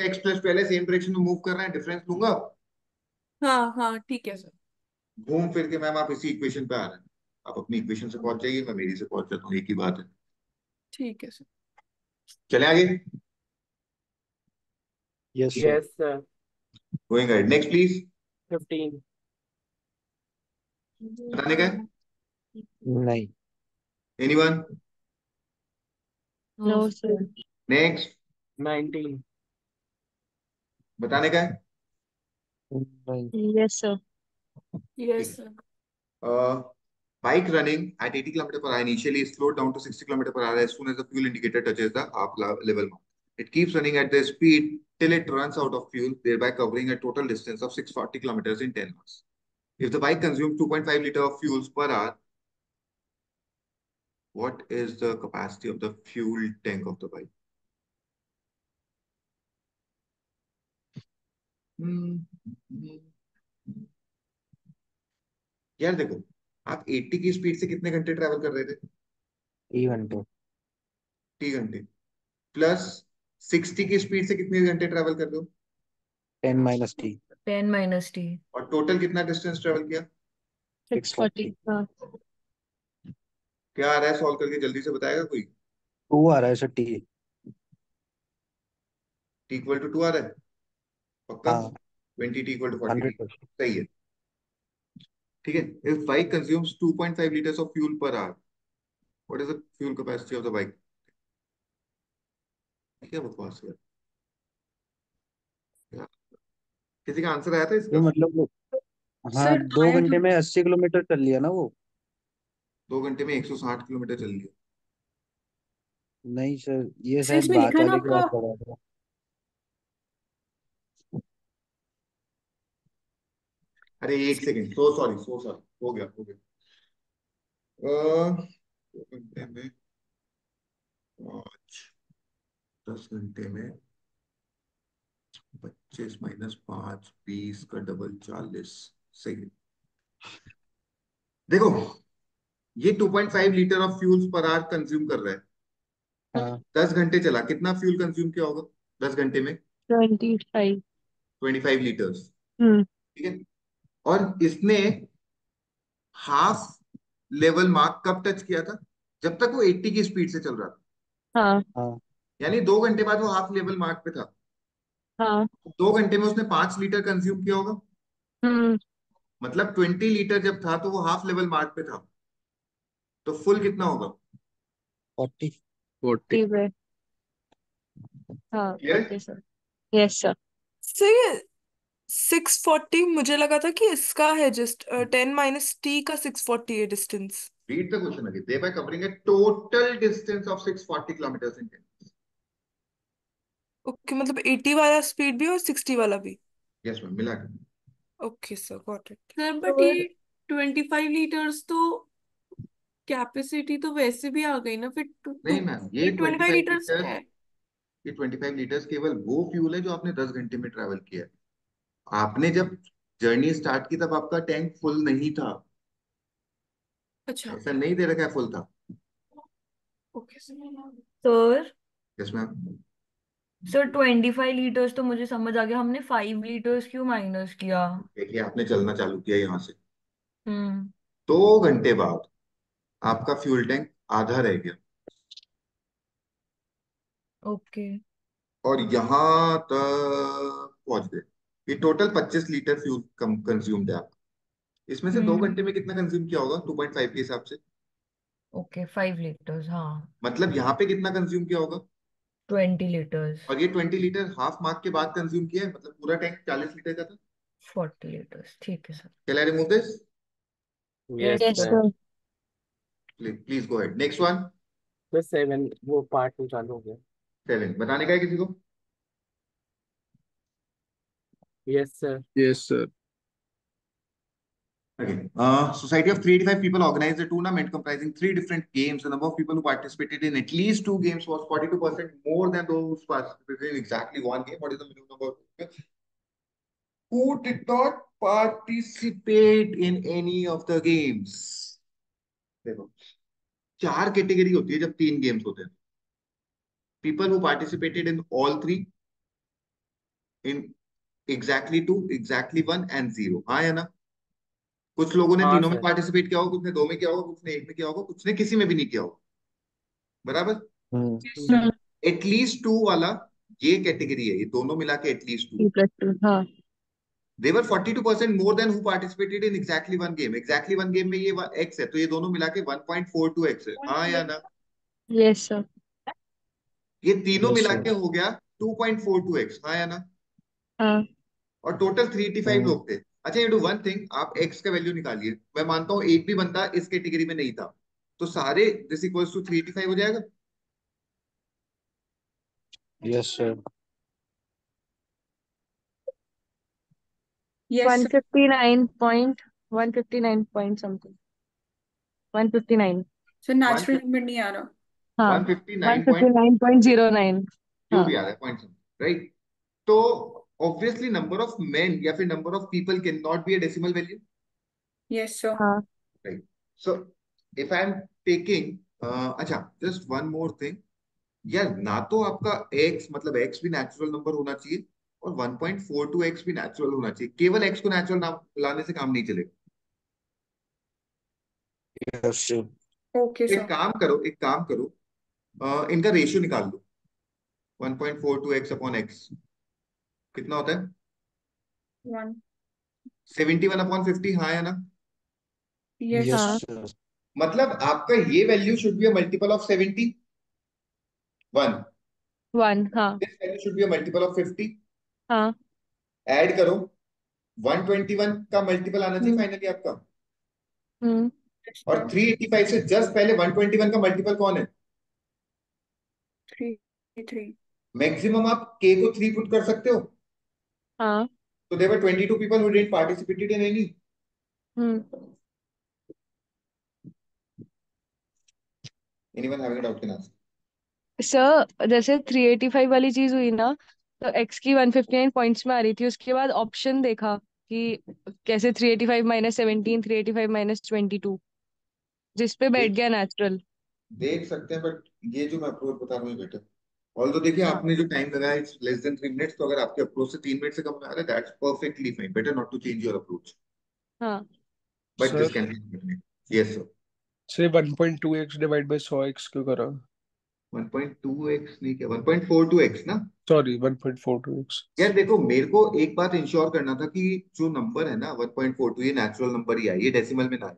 x प्लस 12 सेम डायरेक्शन में मूव कर रहे हैं, डिफरेंस लूंगा। हाँ हाँ ठीक है सर। घूम फिर के मैम आप इसी इक्वेशन पे आ रहे हैं। आप अपनी इक्वेशन से पहुंच जाइए, मैं मेरी से पहुंच जाता हूँ, एक ही बात है। ठीक है सर। चले आगे। Yes sir. yes sir going ahead, next please. 15 बताने का है? नहीं। एनीवन? No, sir. नेक्स्ट। 19 बताने का है? नहीं। Yes, sir. यस ठीक सर। है। Bike running at 80 km per hour initially is slowed down to 60 km per hour as soon as the fuel indicator touches the up level mark. It keeps running at the speed till it runs out of fuel, thereby covering a total distance of 640 kilometers in 10 hours. If the bike consumes 2.5 liter of fuels per hour, what is the capacity of the fuel tank of the bike? Hmm. यार देखो, आप 80 की speed से कितने घंटे travel कर रहे थे? 3 घंटे। 3 घंटे प्लस 60 की स्पीड से कितने घंटे ट्रेवल कर रहे हो? 10 - t। 10 - t। और टोटल कितना डिस्टेंस ट्रेवल किया? 640. 640। हाँ. क्या आ रहा है सॉल्व करके, जल्दी से बताएगा कोई? 2 आ रहा है sir t। T equal to 2 आ रहा है पक्का? हाँ 20 टी इक्वल टू 40 टी, 100%। सही है। ठीक है, if bike consumes 2.5 liters of fuel per hour, what is the fuel capacity of the bike? क्या बकवास है यार? किसी का आंसर आया था ये इसका? मतलब हाँ सर 2 घंटे में 80 किलोमीटर चल लिया ना वो। 2 घंटे में 160 किलोमीटर चल लिया। नहीं सर, ये सर शायद इसमें बात लिखा है ना वाले की आपका। बात कर रहा था। अरे एक second, so sorry so sorry, हो गया हो गया। 2 घंटे में 5, 10 घंटे में 25 - 5, 20 का डबल 40। सही। देखो, ये 2.5 litre of fuels per hour consume कर रहा है। हाँ 10 घंटे चला, कितना फ्यूल कंज्यूम किया होगा 10 घंटे में? 25। 25 लीटर्स। हम्म। ठीक है। और इसने हाफ लेवल मार्क कब टच किया था? जब तक वो 80 की स्पीड से चल रहा था। हाँ हाँ यानी 2 घंटे बाद वो हाफ लेवल मार्क पे था। हाँ। 2 घंटे में उसने 5 लीटर कंज्यूम किया होगा। हम्म। मतलब 20 लीटर जब था तो वो हाफ लेवल मार्क पे था। तो फुल कितना होगा? 40। 40। ठीक है। हाँ clear? Okay sir. Yes sir. Sir ये 640 मुझे लगा था कि इसका है, जस्ट 10 - t का 640 है distance. Read the question again. Thereby covering a total distance of 640 kilometers in 10 minutes. Okay, मतलब 80 वाला स्पीड भी और 60 वाला भी। Yes मैम, मिला के। Okay sir, got it. Sir but तो ये 25 लीटर्स तो कैपेसिटी तो वैसे भी आ गई ना फिर नहीं मैम, ये ये 25 25 लीटर्स लीटर्स है। ये 25 लीटर्स केवल वो फ्यूल है जो आपने 10 घंटे में ट्रैवल किया है। आपने जब जर्नी स्टार्ट की तब आपका टैंक फुल नहीं था। अच्छा। ऐसा नहीं दे रखा है फुल था। Okay sir. Sir yes ma'am. Sir 25 litres तो मुझे समझ आ गया, हमने 5 लीटर्स क्यों माइनस किया? देखिए, आपने चलना चालू किया यहाँ से, हम्म। 2 घंटे बाद आपका फ्यूल टैंक आधा रह गया। ओके। और यहाँ तक पहुंच गए। ये टोटल 25 लीटर फ्यूल कम कंज्यूम्ड है आपका। इसमें से 2 घंटे में कितना कंज्यूम किया होगा 2.5 के हिसाब से? ओके 5 लीटर्स हाँ। मतलब यहाँ पे कितना कंज्यूम किया होगा? 20 लीटर्स। और ये 20 लीटर हाफ मार्क के बाद कंज्यूम किया है, मतलब पूरा टैंक 40 लीटर का था। 40 लीटर्स ठीक है sir. Can I remove this? Yes yes sir. Sir. Sir. Please go ahead, next one. फिर 7 वो पार्ट 2 चालू हो गया। 7 बताने का है किसी को? Yes sir. Yes sir. Again, Society of 385 people organized a tournament comprising 3 different games. The number of people who participated in at least 2 games was 42% more than those who participated in exactly one game. What is the minimum number of people who did not participate in any of the games? देखो, 4 category होती है जब 3 games होते हैं। People who participated in all 3, in exactly 2, exactly 1 and 0। हाँ या ना? कुछ लोगों ने हाँ तीनों में सर। पार्टिसिपेट किया होगा, कुछ ने 2 में किया होगा, कुछ ने 1 में किया होगा, कुछ ने किसी में भी नहीं किया होगा। बराबर? हम्म। हम्म। एटलीस्ट 2 वाला ये कैटेगरी है, ये दोनों मिला के एटलीस्ट 2। 3+2 हाँ। दे वर 42% more than who participated in exactly one game. Exactly one game में ये एक्स है, तो ये दोनों मिला के 1.42x है। हाँ या ना? Yes sir. ये तीनों यस मिला सर। के हो गया 2.42x। हाँ या ना? हाँ। और टोटल 385 हम्म। लोग थे। अच्छा, ये डू वन थिंग, आप x का वैल्यू निकालिए। मैं मानता हूँ एक भी बंदा इस कैटेगरी में नहीं था, तो सारे दिस इक्वल्स टू 385 हो जाएगा। Yes sir. Yes sir. 159 point something. 159। Sir natural number नहीं आ रहा। हाँ। 159 पॉइंट 159.09। जो हाँ। भी आ रहा है पॉइंट, राइट? तो ऑब्वियसली नंबर ऑफ मेन या फिर number of people can not be a decimal value, yes sir. हाँ। Right? So if I am taking, अच्छा, जस्ट वन मोर थिंग। यार, ना तो आपका x मतलब x भी नेचुरल नंबर होना चाहिए, और 1.42x भी नेचुरल होना चाहिए। केवल x को नेचुरल नाम लाने से काम नहीं चलेगा। Yes sir. ओके एक सर। काम करो, एक काम करो, इनका रेशियो निकाल लो। 1.42x/x कितना होता है? 1। 71/50। हाँ या ना? Yes yes sir. हाँ। सर। मतलब आपका ये value should be a multiple of 71। 1 हाँ। This value should be a multiple of 50। हाँ। ऐड करो, 121 का मल्टीपल आना चाहिए हम्म फाइनली आपका। हम्म और 385 से जस्ट पहले 121 का मल्टीपल कौन है? 3 3। मैक्सिमम आप के को 3 पुट कर सकते हो। हाँ तो there were 22 people who did participated in any. Hmm anyone having a doubt can ask. Sir जैसे 385 वाली चीज हुई ना, तो एक्स की 159 पॉइंट्स में आ रही थी, उसके बाद ऑप्शन देखा कि कैसे 385 माइनस 17, 385 माइनस 22, जिस पे बैठ देख गया नेचुरल। देख सकते हैं, बट ये जो मैं अप्रोच बता रहा हूँ ये बेटर। ऑल तो देखिए हाँ आपने जो टाइम लगाया इट्स लेस देन 3 मिनट्स, तो अगर आपके अप्रोच से 3 मिनट से कम में आ रहा है that's perfectly fine, better not to change your approach, हाँ but this sir can be. Yes sir. से 1.2x डिवाइड बाय 100x क्यों करा? 1.2x नहीं क्या 1.42x ना? Sorry 1.42x। यार देखो मेरे को एक बात इंश्योर करना था कि जो नंबर है ना 1.42 ये नेचुरल नंबर ही है, ये डेसिमल में ना है।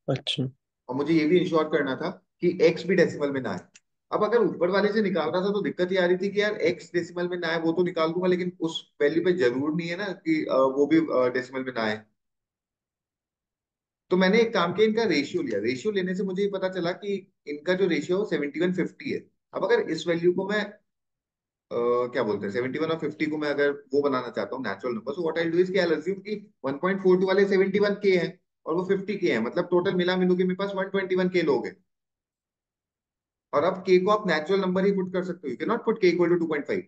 अच्छा। और मुझे ये भी इंश्योर करना था कि x भी डेसिमल में ना है। अब अगर ऊपर वाले से निकाल रहा था तो दिक्कत ये आ रही थी कि यार x डेसिमल में ना है वो तो निकाल दूंगा, लेकिन उस वैल्यू पे जरूर नहीं है ना कि वो भी डेसिमल में ना है। तो मैंने एक काम किया, इनका रेशियो लिया। रेशियो लेने से मुझे ये पता चला कि इनका जो रेशियो है 71:50 है। अब अगर इस वैल्यू को मैं क्या बोलते हैं 71 और 50 को मैं अगर वो बनाना चाहता हूँ natural number, so what I do is कि आई अज्यूम कि 1.42 वाले 71 के हैं और वो 50 के हैं, मतलब टोटल मिला मिलू के मेरे पास 121 के लोग हैं। और अब के को आप नेचुरल नंबर ही पुट कर सकते हो, you can not put K equal to 2.5।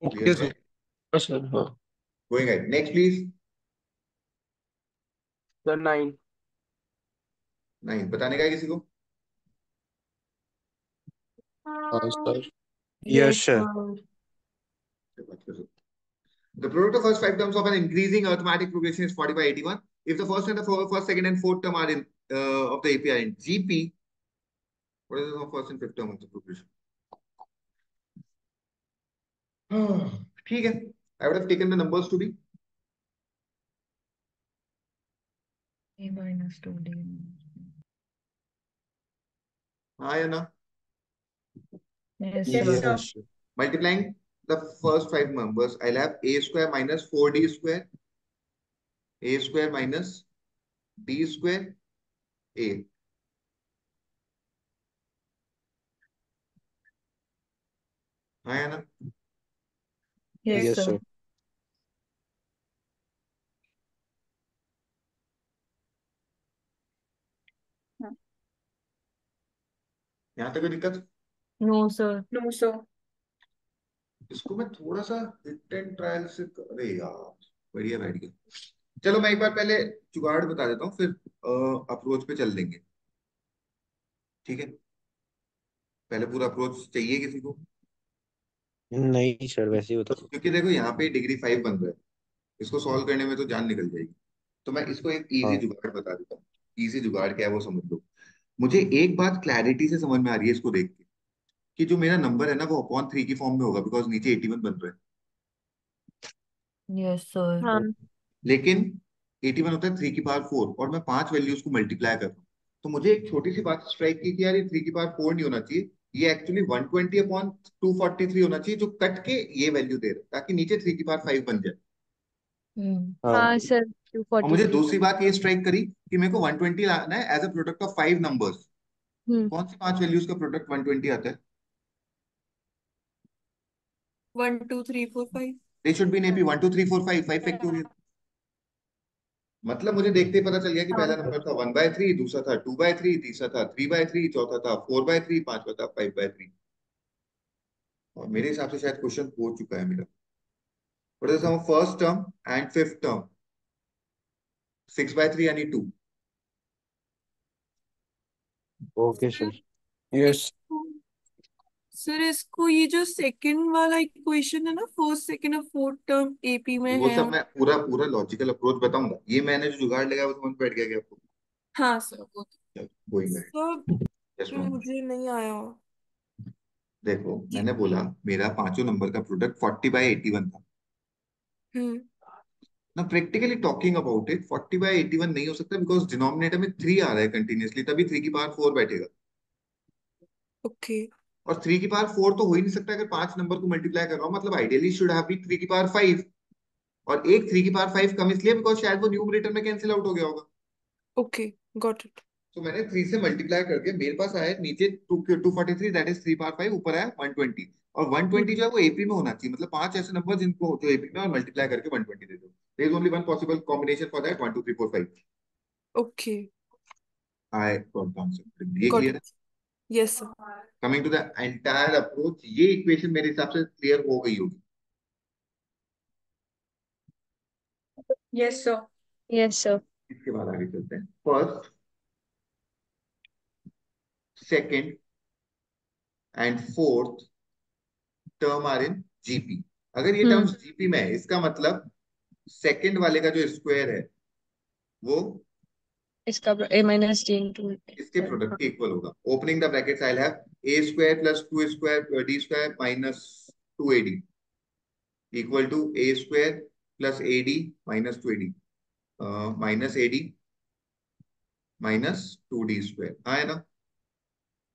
Okay clear sir. Right? Sir हाँ। Going ahead next please. Sir 9। नहीं बताने का है किसी को? हाँ सर। Yes yes sir. Sir. The product of first five terms of an increasing arithmetic progression is 40 by 81. If the first and the first, second, and fourth term are in of the API in GP, what is the first and fifth term of the progression? ठीक है, I would have taken the numbers to be A minus 2d। हाँ या ना? Yes Yes, sir. sir. Yes sir. Multiplying the first five numbers, I'll have a square minus 4d square, a square minus d square, a. हाँ या ना? Yes yes sir. Sir. हाँ. यहाँ तक कोई दिक्कत? No sir. No, sir. इसको मैं थोड़ा सा हिट एंड ट्रायल से, अरे यार बढ़िया बैठ गया। चलो मैं एक बार पहले जुगाड़ बता देता हूँ, फिर अप्रोच पे चल देंगे। ठीक है, पहले पूरा अप्रोच चाहिए किसी को? नहीं सर वैसे ही बता दो। क्योंकि देखो यहाँ पे डिग्री 5 बन रहा है, इसको सॉल्व करने में तो जान निकल जाएगी। तो मैं इसको एक इजी हाँ जुगाड़ बता देता हूँ। इजी जुगाड़ क्या है वो समझ लो। मुझे एक बात क्लैरिटी से समझ में आ रही है इसको देख के, कि जो मेरा नंबर है ना वो अपॉन 3 की फॉर्म में होगा, बिकॉज नीचे 81 बन रहा है। Yes sir. हाँ लेकिन 81 होता है 3 की पावर 4, और मैं 5 वैल्यूज को मल्टीप्लाई कर रहा हूँ। तो मुझे एक छोटी सी बात स्ट्राइक की कि यार ये 3 की पावर 4 नहीं होना चाहिए, ये एक्चुअली 120/243 होना चाहिए, जो कट के ये वैल्यू दे रहा है, ताकि नीचे 3 की पावर 5 बन जाए। हम्म। हाँ हाँ सर, और मुझे 243। दूसरी बात ये स्ट्राइक करी कि मेरे को 120 लाना है as a product of 5 numbers. Hmm कौन सी 5 वैल्यूज का प्रोडक्ट 120 आता है? 1 2 3 4 5. They should be in AP 1 2 3 4 5 5 factorial. मतलब मुझे देखते ही पता चल गया कि हाँ पहला नंबर था 1/3, दूसरा था 2/3, तीसरा था 3/3, चौथा था 4/3, पांचवा था 5/3। और मेरे हिसाब से शायद क्वेश्चन हो चुका है मेरा। What is sum first term and fifth term? 6/3 यानी 2। Okay sir sir. यस। इसको सर इसको ये जो सेकंड वाला इक्वेशन है ना, फर्स्ट सेकंड और फोर्थ टर्म एपी में वो है। सब मैं पूरा पूरा लॉजिकल अप्रोच बताऊंगा। ये मैंने जो जुगाड़ लगाया वो समझ में बैठ गया क्या आपको? हाँ सर, वो गोइंग बैक। सब यस मैम। मुझे नहीं आया। देखो जी। मैंने बोला मेरा पांचों नंबर का प्रोडक्ट 40/81 था हम्म। ना। प्रैक्टिकली टॉकिंग अबाउट इट 40/81 नहीं हो सकता, बिकॉज डिनोमिनेटर में 3 आ रहा है कंटिन्यूसली, तभी 3 की पावर 4 बैठेगा। ओके। और 3 की पावर 4 तो हो ही नहीं सकता अगर 5 नंबर को मल्टीप्लाई कर रहा हूँ, मतलब आइडियली शुड हैव बी 3 की पावर 5। और एक 3 की पावर 5 कम इसलिए बिकॉज शायद वो न्यूमरेटर में कैंसिल आउट हो गया होगा। Okay, got it. तो मैंने 3 से मल्टीप्लाई करके मेरे पास आया नीचे 243, दैट इज 3 पावर 5, ऊपर आया 120। और 120 जो है वो एपी में होना चाहिए, मतलब 5 ऐसे नंबर जिनको जो एपी में, और मल्टीप्लाई करके 120 दे दो। There is only one possible combination for that, 1 2 3 4 5। Okay, I got the answer. ये गॉट क्लियर इट। है? Yes sir. Coming to the entire approach, ये इक्वेशन मेरे हिसाब से क्लियर हो गई होगी। Yes sir. Yes sir. इसके बाद आगे चलते हैं। First, second and fourth term are in GP. अगर ये टर्म्स जीपी में है, इसका मतलब सेकंड वाले का जो स्क्वायर है वो इसका a माइनस डी इंटू। इसके प्रोडक्ट के इक्वल होगा। Opening the brackets, I have a square plus 2 square d square minus 2ad equal to a square plus ad minus 2ad minus ad minus 2d square. हाँ है ना?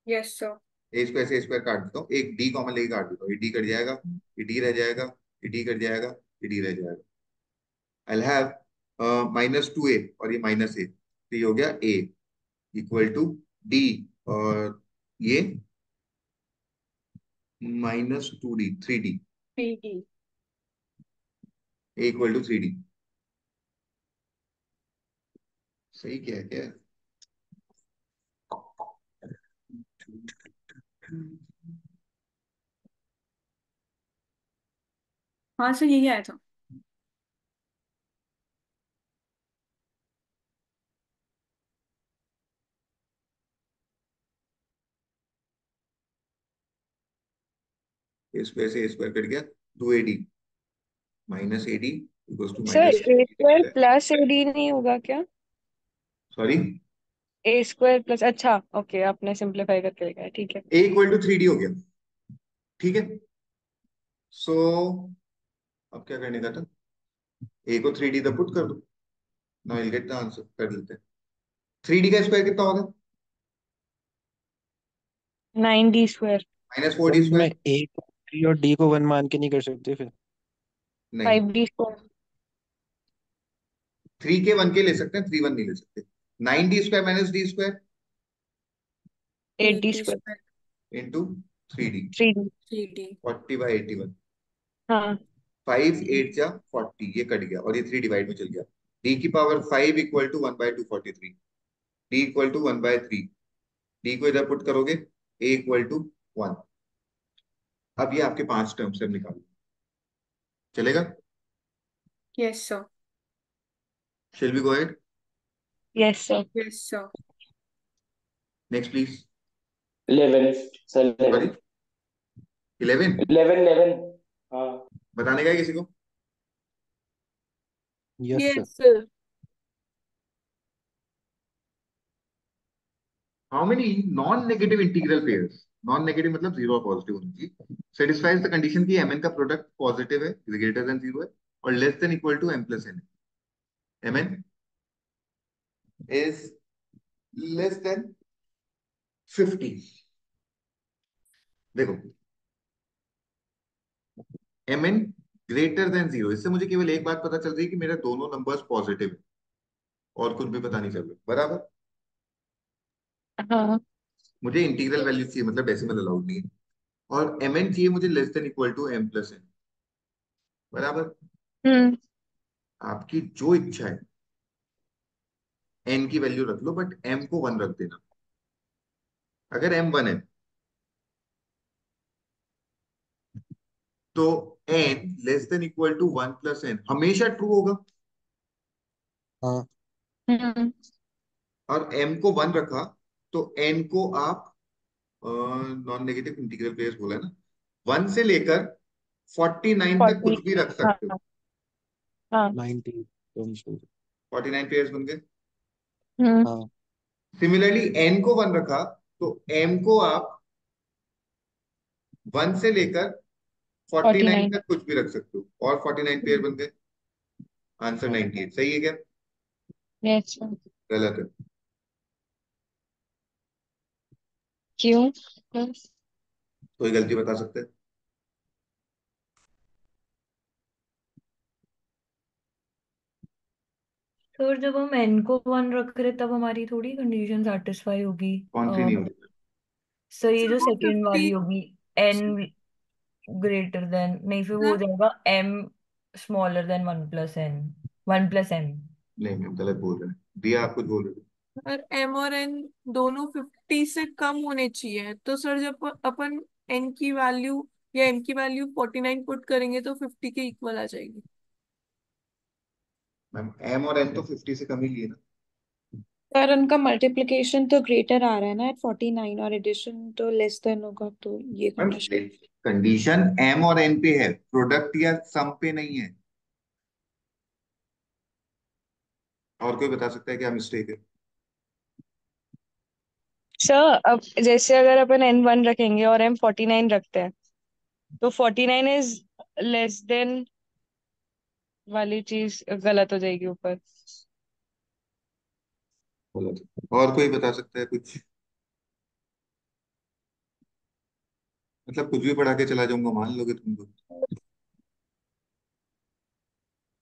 Yes sir. ए square से ए square काट देता हूँ, एक D common लेके काट देता हूँ, ये डी कट जाएगा, ये डी रह जाएगा, ये डी कट जाएगा, ये डी रह जाएगा। आई हैव माइनस 2a और ये माइनस ए, तो ये हो गया a इक्वल टू डी, और ये माइनस 2d 3d, पीडी। a equal to 3d। सही क्या है क्या? हाँ सर, यही आया था। ए स्क्वायर से ए स्क्वायर कट गया, 2ad minus ad equals to sir minus a square plus a d नहीं होगा क्या? सॉरी, ए स्क्वायर प्लस, अच्छा ओके, आपने सिंप्लीफाई करके लिखा है, ठीक है। a इक्वल टू 3d हो गया। ठीक है, सो अब क्या करने का था? a को 3d द पुट कर दो, now will get the answer. कर लेते हैं। 3d का स्क्वायर कितना होगा? 9d square. माइनस तो 4d मैं स्क्वायर। ए को 3 और डी को 1 मान के नहीं कर सकते फिर? नहीं, 5d स्क्वायर। 3 के 1 के ले सकते हैं, 3 1 नहीं ले सकते। 9d square minus D square 8d 8d square. Square. Into 3d, 3d। 3d। 40/81। हाँ। 5 8 जा 40, ये कट गया और ये 3 डिवाइड में चल गया। d की power 5 equal to 1/243, d equal to 1/3। d को इधर पुट करोगे, a इक्वल टू 1। अब ये आपके 5 टर्म से निकालो, चलेगा? Yes sir. Shall we go ahead? Yes sir. Yes sir. Next please. 11 sir, sorry, 11 11 हाँ। बताने का है किसी को? Yes sir. Yes sir. How many non negative integral pairs, non negative मतलब जीरो और पॉजिटिव होनी चाहिए, सेटिस्फाइज द कंडीशन की mn का प्रोडक्ट पॉजिटिव है, ग्रेटर देन जीरो है, और less than equal to m plus n। mn is less than 50। देखो, mn ग्रेटर देन जीरो, इससे मुझे केवल एक बात पता चल रही है कि मेरे दोनों नंबर्स पॉजिटिव है, और कुछ भी पता नहीं चल रहा। बराबर? हाँ। मुझे इंटीग्रल वैल्यू चाहिए, मतलब डेसिमल अलाउड नहीं है, और mn चाहिए मुझे less than equal to m plus n। बराबर? हम्म। आपकी जो इच्छा है, n की वैल्यू रख लो, बट m को 1 रख देना। अगर m 1 है तो n less than equal to 1 plus n हमेशा ट्रू होगा। हाँ। हम्म। और m को 1 रखा तो n को आप नॉन नेगेटिव इंटीग्रल पेयर्स बोला है ना, 1 से लेकर 49 तक 40। कुछ भी रख हाँ सकते हो। हाँ। 90 टर्म्स। 49 पेयर्स बन गए। हम्म। हाँ। सिमिलरली n को 1 रखा तो m को आप 1 से लेकर 49 49। तक कुछ भी रख सकते हो, और 49 पेयर बन गए। आंसर हाँ। 98। सही है क्या? Yes sir. गलत है। क्यों? कोई गलती बता सकते हैं? सर जब हम n को 1 रख रहे तब हमारी थोड़ी कंडीशन सेटिस्फाई होगी। कौन सी नहीं हो रही? सर ये सर जो वो सेकेंड 50। वाली होगी, n ग्रेटर देन, नहीं फिर वो हो मैम जाएगा m smaller than 1 + n, 1 + m। नहीं मैम, गलत बोल रहे हैं। दिया आप कुछ बोल रहे थे। और m और n दोनों 50 से कम होने चाहिए, तो सर जब अपन n की वैल्यू या m की वैल्यू 49 पुट करेंगे तो 50 के इक्वल आ जाएगी। मैम एम और एन तो 50 से कम ही लिए ना। सर उनका मल्टीप्लिकेशन तो ग्रेटर आ रहा है ना एट 49, और एडिशन तो लेस देन होगा, तो ये मैम कंडीशन। कंडीशन एम और एन पे है, प्रोडक्ट या सम पे नहीं है। और कोई बता सकता है क्या मिस्टेक है? सर अब जैसे अगर अपन n1 रखेंगे और m49 रखते हैं, तो 49 इज लेस देन वाली चीज गलत हो जाएगी ऊपर। बोला था। और कोई बता सकता है कुछ? मतलब कुछ भी पढ़ा के चला जाऊंगा, मान लोगे तुम लोग?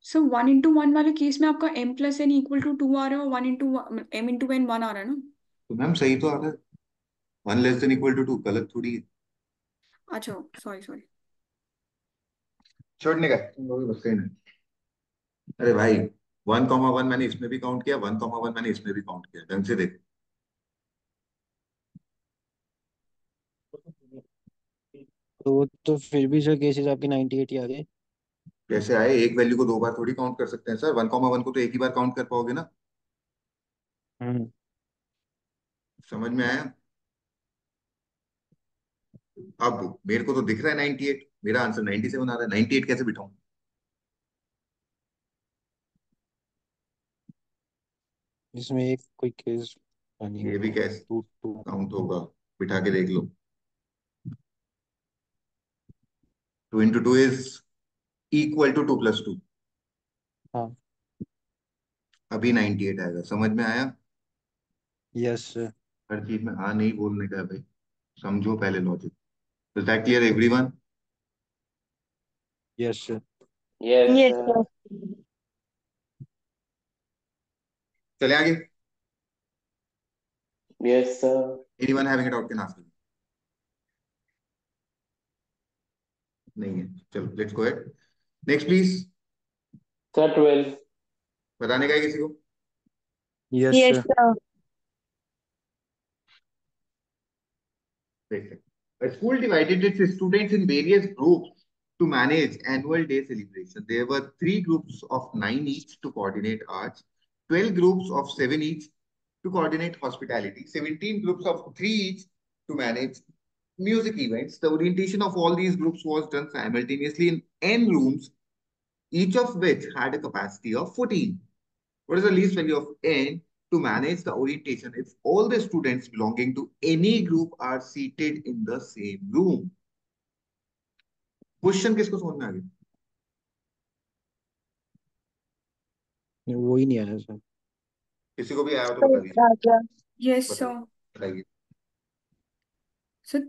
सो 1 × 1 वाले केस में आपका m+n = 2 आ रहा है, और 1 × m × n 1 आ रहा है ना। तो मैम सही तो आ रहा है। 1 <= 2 गलत थोड़ी है। अच्छा, सॉरी सॉरी। छोड़ने का तुम लोग भी बच्चे नहीं। अरे भाई, 1,1 मैंने इसमें भी काउंट किया, 1,1 मैंने इसमें भी काउंट किया, ढंग से देखो। तो फिर भी सर केसेस आपके 98 ही आ गए। कैसे आए? एक वैल्यू को दो बार थोड़ी काउंट कर सकते हैं सर, 1,1 को तो एक ही बार काउंट कर पाओगे ना। हम्म। समझ में आया? अब मेरे को तो दिख रहा है 98, मेरा आंसर 97 आ रहा है, 98 कैसे बिठाऊं? इसमें एक कोई केस नहीं ये भी होगा। कैसे 2 2। काउंट होगा? बिठा के देख लो। 2 × 2 = 2 + 2। हाँ। अभी 98 आएगा, समझ में आया? Yes sir. हर चीज में हाँ नहीं बोलने का है भाई, समझो पहले logic. Is that clear everyone? Yes sir. Yes, yes sir. Sir. चले आगे। Yes, sir. Anyone having a doubt can ask. नहीं है, चलो let's go ahead. Next please. Sir, 12. बताने का है किसी को? Yes yes sir. Sir. A school divided its students in various groups to manage annual day celebration. There were three groups of 9 each to coordinate arts, 12 groups of 7 each to coordinate hospitality, 17 groups of 3 each to manage music events. The orientation of all these groups was done simultaneously in n rooms, each of which had a capacity of 14. What is the least value of n to manage the orientation if all the students belonging to any group are seated in the same room? Question किसको समझ में आ गया? वो ही नहीं आया sir. किसी को भी आया हो तो बता दीजिए। यस बताओ, सर। बताइए। सर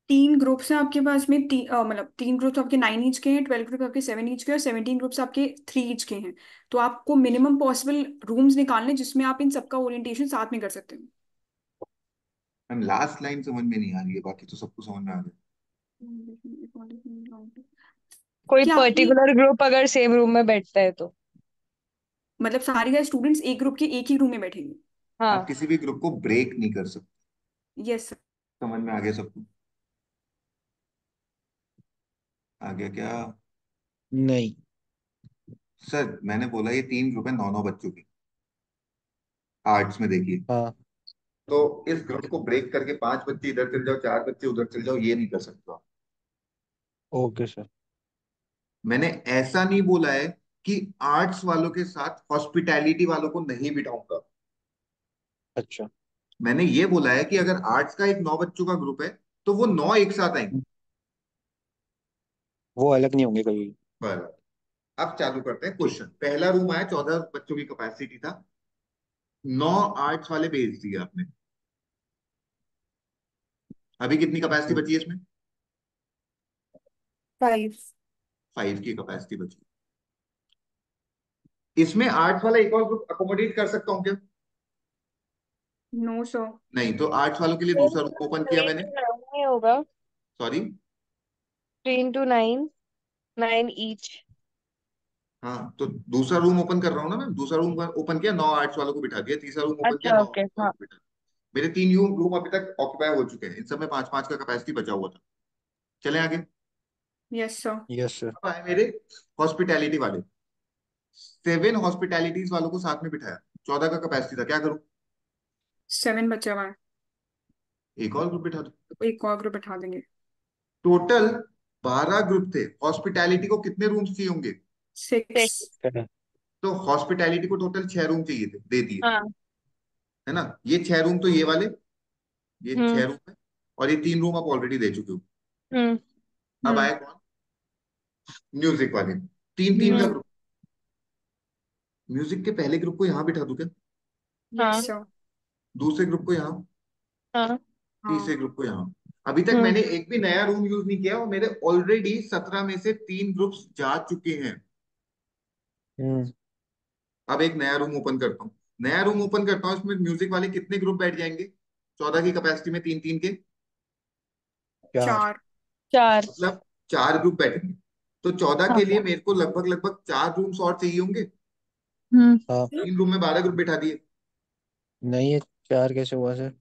3 ग्रुप्स हैं आपके पास में, मतलब 3 ग्रुप्स आपके 9 ईच के हैं, 12 ग्रुप आपके 7 ईच के हैं, और 17 ग्रुप्स आपके 3 ईच के हैं। तो आपको मिनिमम पॉसिबल रूम्स निकालने जिसमें आप इन सबका ओरिएंटेशन साथ में कर सकते हो। मैम लास्ट लाइन समझ में नहीं आ रही है, बाकी तो सबको समझ में आ गया। कोई क्या आपकी, पर्टिकुलर ग्रुप अगर सेम रूम में बैठता है तो। मतलब सारे का स्टूडेंट्स एक ग्रुप के एक ही रूम में बैठेंगे? आप हाँ। किसी भी ग्रुप को ब्रेक नहीं कर सकते। Yes sir. समझ में आ गया सबको? आ गया क्या? नहीं। सर मैंने बोला ये 3 ग्रुप है 9 9 बच्चों की, आर्ट्स में देखिए। हाँ। तो इस ग्रुप को ब्रेक करके 5 बच्चे इधर चल जाओ, 4 बच्चे उधर चल जाओ, ये नहीं कर सकते आप। Okay sir. मैंने ऐसा नहीं बोला है कि आर्ट्स वालों के साथ हॉस्पिटैलिटी वालों को नहीं बिठाऊंगा। अच्छा। मैंने ये बोला है कि अगर आर्ट्स का एक 9 बच्चों का ग्रुप है तो वो 9 एक साथ आएंगे। वो अलग नहीं होंगे कभी। पर अब चालू करते हैं ठीक। क्वेश्चन। पहला रूम आया, 14 बच्चों की कैपेसिटी था, 9 आर्ट्स वाले भेज दिए आपने। अभी कितनी कैपेसिटी हम्म, बची है इसमें? 5। 5 की कैपेसिटी बची। इसमें 8 वाला एक और ग्रुप अकोमोडेट कर सकता हूँ क्या? No sir. नहीं, तो 8 वालों के लिए दूसरा रूम ओपन किया 3 मैंने। to 9 नहीं होगा। सॉरी। 3 to 9, 9 each। हाँ, तो दूसरा रूम ओपन कर रहा हूँ ना मैं। दूसरा रूम ओपन किया, 9 8 वालों को बिठा दिया। तीसरा रूम ओपन किया, अच्छा 9 ओके 8 वालों हाँ। को बिठा दिया। मेरे 3 रूम अभी तक ऑक्यूपाई हो चुके हैं। इन सब में 5 5 का कैपेसिटी बचा हुआ था। चले आगे। Yes sir. Yes sir. अब आए मेरे हॉस्पिटैलिटी वाले। 7 हॉस्पिटैलिटीज वालों को साथ में बिठाया। 14 का कैपेसिटी था, क्या करूं? 7 बचा हुआ है, एक और ग्रुप बिठा दो। तो एक और ग्रुप बैठा देंगे। टोटल 12 ग्रुप थे। हॉस्पिटैलिटी को कितने रूम्स चाहिए होंगे? 6। 6। तो हॉस्पिटैलिटी को टोटल 6 रूम चाहिए थे, दे दिए। हाँ। है ना? ये 6 रूम तो ये वाले, ये 6 हम्म। रूम है। और ये 3 रूम आप ऑलरेडी दे चुके हो। हम्म। अब हम्म। आए कौन? म्यूजिक वाले। 3 3 का हम्म। ग्रुप। म्यूजिक के पहले ग्रुप को यहाँ बिठा दूं क्या? हाँ। Yes sir. दूसरे ग्रुप को यहाँ, हाँ। तीसरे हाँ। ग्रुप को यहाँ। अभी तक हम्म। मैंने एक भी नया रूम यूज नहीं किया और मेरे ऑलरेडी 17 में से 3 ग्रुप्स जा चुके हैं। हम्म। अब एक नया रूम ओपन करता हूँ। नया रूम ओपन करता हूँ, इसमें म्यूजिक वाले कितने ग्रुप बैठ जाएंगे? 14 की कैपेसिटी में 3 3 के, 4। 4। 4। मतलब 4 ग्रुप बैठेंगे। तो 14 हाँ। के लिए मेरे को लगभग लगभग 4 रूम्स और चाहिए होंगे। हम्म। हाँ। 3 रूम में 12 ग्रुप बैठा दिए। नहीं, ये 4 कैसे हुआ सर?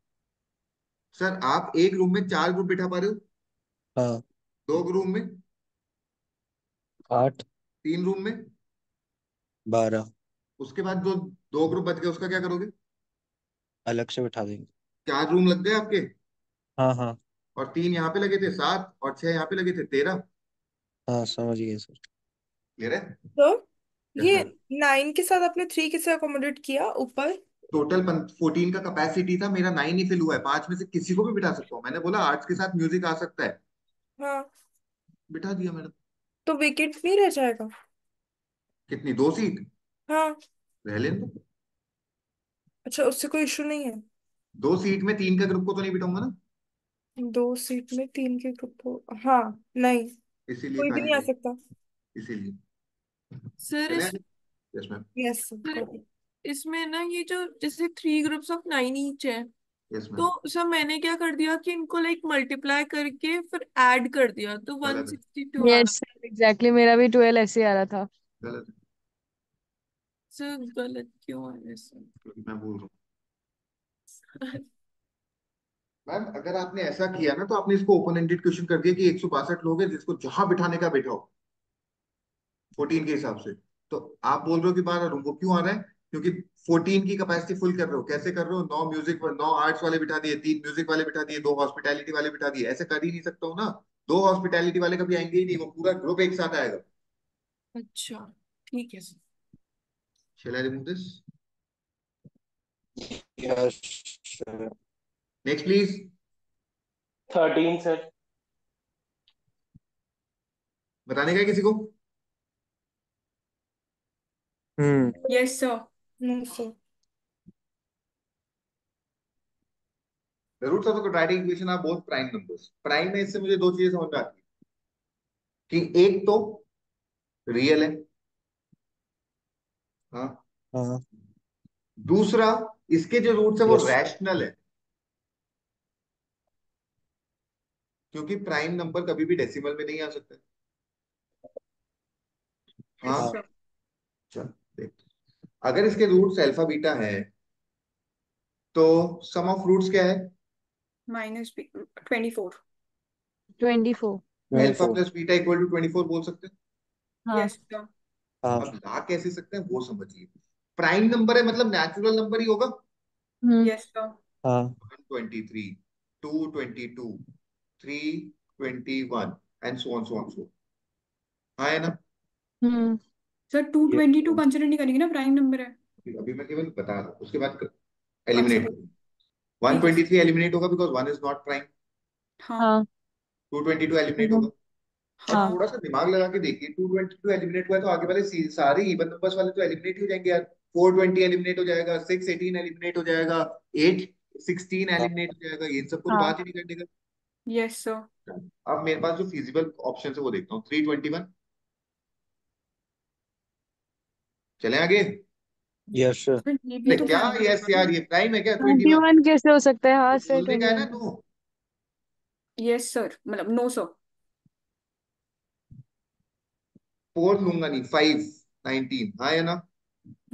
सर, आप एक रूम में 4 ग्रुप बैठा पा रहे हो? हाँ। 2 रूम में, 8। 3 रूम में। 12 उसके बाद जो 2 ग्रुप बच गए उसका क्या करोगे? अलग से बिठा देंगे। 4 रूम लग गए आपके। हाँ हाँ। और 3 यहाँ पे लगे थे 7, और 6 यहाँ पे लगे थे 13। हाँ समझ गए सर। क्लियर है? तो यस ये मैम। 9 के साथ आपने 3 किसे अकोमोडेट किया ऊपर? टोटल 14 का कैपेसिटी था मेरा, 9 ही फिल हुआ है। 5 में से किसी को भी बिठा सकता हूँ। मैंने बोला आर्ट्स के साथ म्यूजिक आ सकता है, हाँ, बिठा दिया मैंने। तो वेकेंट नहीं रह जाएगा? कितनी? 2 सीट हाँ। रह लेने दो। अच्छा, उससे कोई इशू नहीं है? 2 सीट में 3 का ग्रुप को तो नहीं बिठाऊंगा ना। 2 सीट में 3 के ग्रुप हो, हाँ। नहीं, इसीलिए कोई भी नहीं आ फाइनल। सकता। इसीलिए। सर चले इस आगे। Yes ma'am. यस। सर इसमें ना ये जो जैसे 3 ग्रुप्स ऑफ 9 ईच है, यस मैम। तो सर मैंने क्या कर दिया कि इनको लाइक मल्टीप्लाई करके फिर ऐड कर दिया, तो गलत है। 162 आ रहा। यस एग्जैक्टली, मेरा भी 12 ऐसे आ रहा था। गलत है, सर गलत क्यों है सर? क्योंकि मैं बोल रहा हूँ। मैम, अगर आपने ऐसा किया ना तो आपने इसको ओपन एंडेड क्वेश्चन कर दिया कि 162 लोग हैं, जिसको जहां बिठाने का बिठाओ 14 के हिसाब से। तो आप बोल रहे हो कि 12 रूम, वो क्यों आ रहा है? क्योंकि 14 की कैपेसिटी फुल कर रहे हो। कैसे कर रहे हो? 9 म्यूजिक, 9 आर्ट्स वाले बिठा दिए, 3 म्यूजिक वाले बिठा दिए, 2 हॉस्पिटैलिटी वाले बिठा दिए। ऐसे कर ही नहीं सकता हूँ ना। 2 हॉस्पिटैलिटी वाले कभी आएंगे ही नहीं, वो पूरा ग्रुप एक साथ आएगा। अच्छा ठीक है sir. Shall I remove this? Yes sir. Next please. 13 sir. बताने का है किसी को? Hmm. Yes sir. No sir. The roots of the quadratic equation are both prime numbers. Prime में इससे मुझे 2 चीजें समझ में आती है कि एक तो रियल है, हाँ। हाँ। दूसरा, इसके जो रूट्स है वो यस। रैशनल है। क्योंकि प्राइम नंबर कभी भी डेसिमल में नहीं आ सकता। यस हाँ। हाँ। सर। चल देखते हैं। अगर इसके रूट्स अल्फा बीटा है तो सम ऑफ रूट्स क्या है? -24। 24। Alpha 24। Plus beta equal to 24 बोल सकते हैं। हाँ। Yes sir. हाँ। अब ला कैसे सकते हैं वो समझिए। प्राइम नंबर है मतलब नेचुरल नंबर ही होगा। हम्म। Yes sir. हाँ। 123, 222, 321 and so on so on so. हाँ, है ना? Hmm. Sir yes 222 sir. Consider नहीं करेंगे ना, प्राइम नंबर है। अभी मैं केवल बता रहा हूँ, उसके बाद अच्छा एलिमिनेट। ठीक है सर। 123 एलिमिनेट होगा बिकॉज 1 इज नॉट प्राइम। हाँ। हाँ। 222 एलिमिनेट हम्म। होगा। और हाँ। हाँ। थोड़ा सा दिमाग लगा के देखिए, 222 एलिमिनेट हुआ है तो आगे वाले सारे इवन नंबर्स वाले तो एलिमिनेट ही हो जाएंगे यार। 420 एलिमिनेट हो जाएगा, 618 एलिमिनेट हो जाएगा, 816 हाँ। एलिमिनेट हो जाएगा। ये इन सबको तो हाँ। बात ही नहीं करने का। Yes sir. अब मेरे पास जो फिजिबल ऑप्शन है वो देखता हूँ। 321, चले आगे। Yes sir. सर ये अरे तो क्या प्राइम यस यार, ये प्राइम है क्या? 21 21 कैसे हो सकता है? हाँ सर, बोलने का है ना 21। नो। यस सर, मतलब नो सर। 4 लूंगा नहीं, 5 19, हाँ या ना?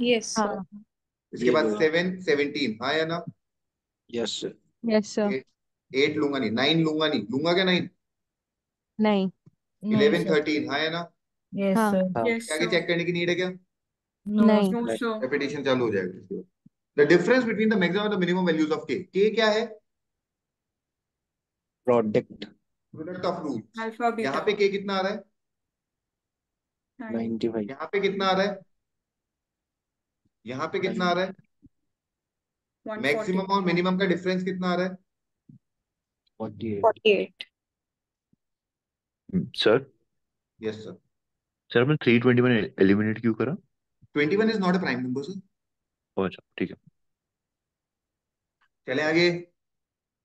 Yes sir. हाँ। इसके ये बाद लो। 7 17, हाँ या ना? Yes sir. Yes sir. 8 लूंगा नहीं, 9 लूंगा नहीं, लूंगा क्या 9? नहीं। नहीं 11 सर। 13, हाँ या ना? यस हाँ। सर। हाँ। यस क्या आगे सर। चेक करने की नीड है क्या? नो नहीं। नो नहीं। सर। रेपिटेशन चालू हो जाएगा। The difference between the maximum और द मिनिमम वैल्यूज ऑफ के क्या है? Product. Product of roots. Alpha यहाँ बीटा पे के कितना आ रहा है? 95। यहाँ पे कितना आ रहा है? यहाँ पे कितना आ रहा है? 140 मैक्सिमम और मिनिमम का डिफरेंस कितना आ रहा है? 48। 48। Sir yes sir. सर आपने 321 एलिमिनेट क्यों करा? 21 is not a prime number sir. Oh अच्छा ठीक है। चले आगे।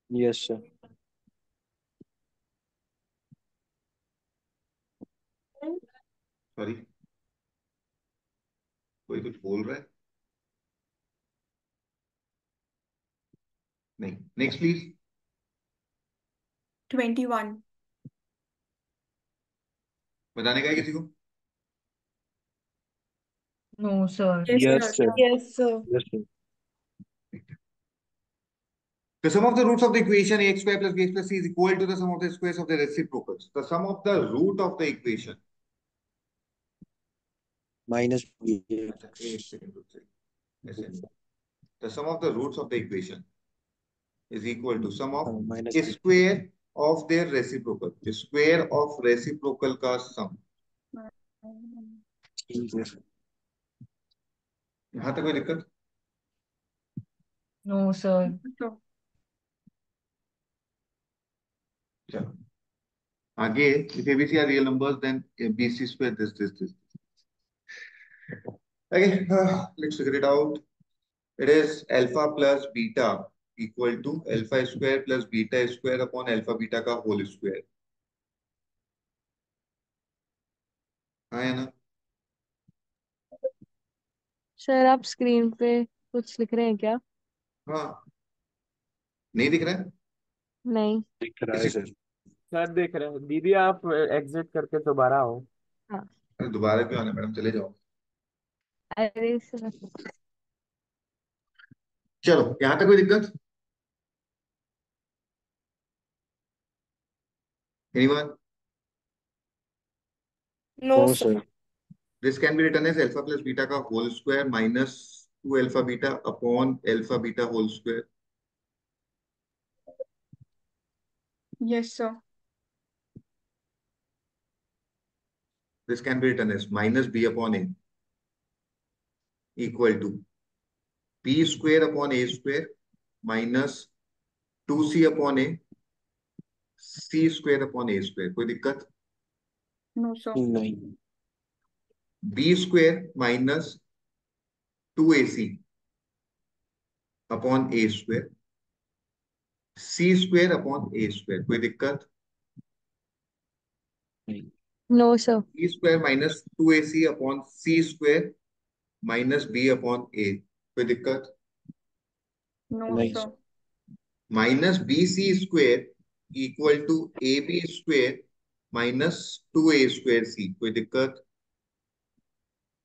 Yes sir. सॉरी, कोई कुछ बोल रहा है? नहीं, नेक्स्ट प्लीज। 21। बताने का है किसी को? No sir. Yes yes sir. Sir. Yes sir. Yes sir. The sum of the roots of the equation ax square plus bx plus c is equal to the sum of the squares of the reciprocals. The sum of the root of the equation. Minus. अच्छा, एक second रुक जाइए, ऐसे नहीं। The sum of the roots of the equation is equal to sum of minus. square of their reciprocal. Square of reciprocal का sum. ठीक है। यहाँ तक कोई दिक्कत? No sir. तो चलो आगे। If ABC are real numbers, then BC square this. Okay, let's figure it out. It is alpha plus beta equal to alpha square plus beta square upon alpha beta का whole square. हाँ है ना? Sir आप screen पे कुछ लिख रहे हैं क्या? हाँ, नहीं दिख रहा है? नहीं। दिख रहा है किसी सर। सर देख रहे हैं दीदी, आप एग्जिट करके दोबारा आओ। हाँ। अरे दोबारा क्यों आना मैडम, चले जाओ। अरे सर। चलो यहाँ तक कोई दिक्कत? Anyone? No no sir. Sir. This can be written as alpha plus beta का whole square minus 2 alpha beta upon alpha beta whole square. Yes sir. This can be written as minus b upon a equal to b square upon a square minus 2c upon a c square upon a square. कोई दिक्कत? No sir. नहीं। b square minus 2ac upon a square c square upon a square. कोई दिक्कत? नहीं। No sir. b square minus 2ac upon c square minus b upon a. कोई दिक्कत? No नहीं sir. Sir. Minus B C square equal to A B square minus 2a square C. कोई दिक्कत?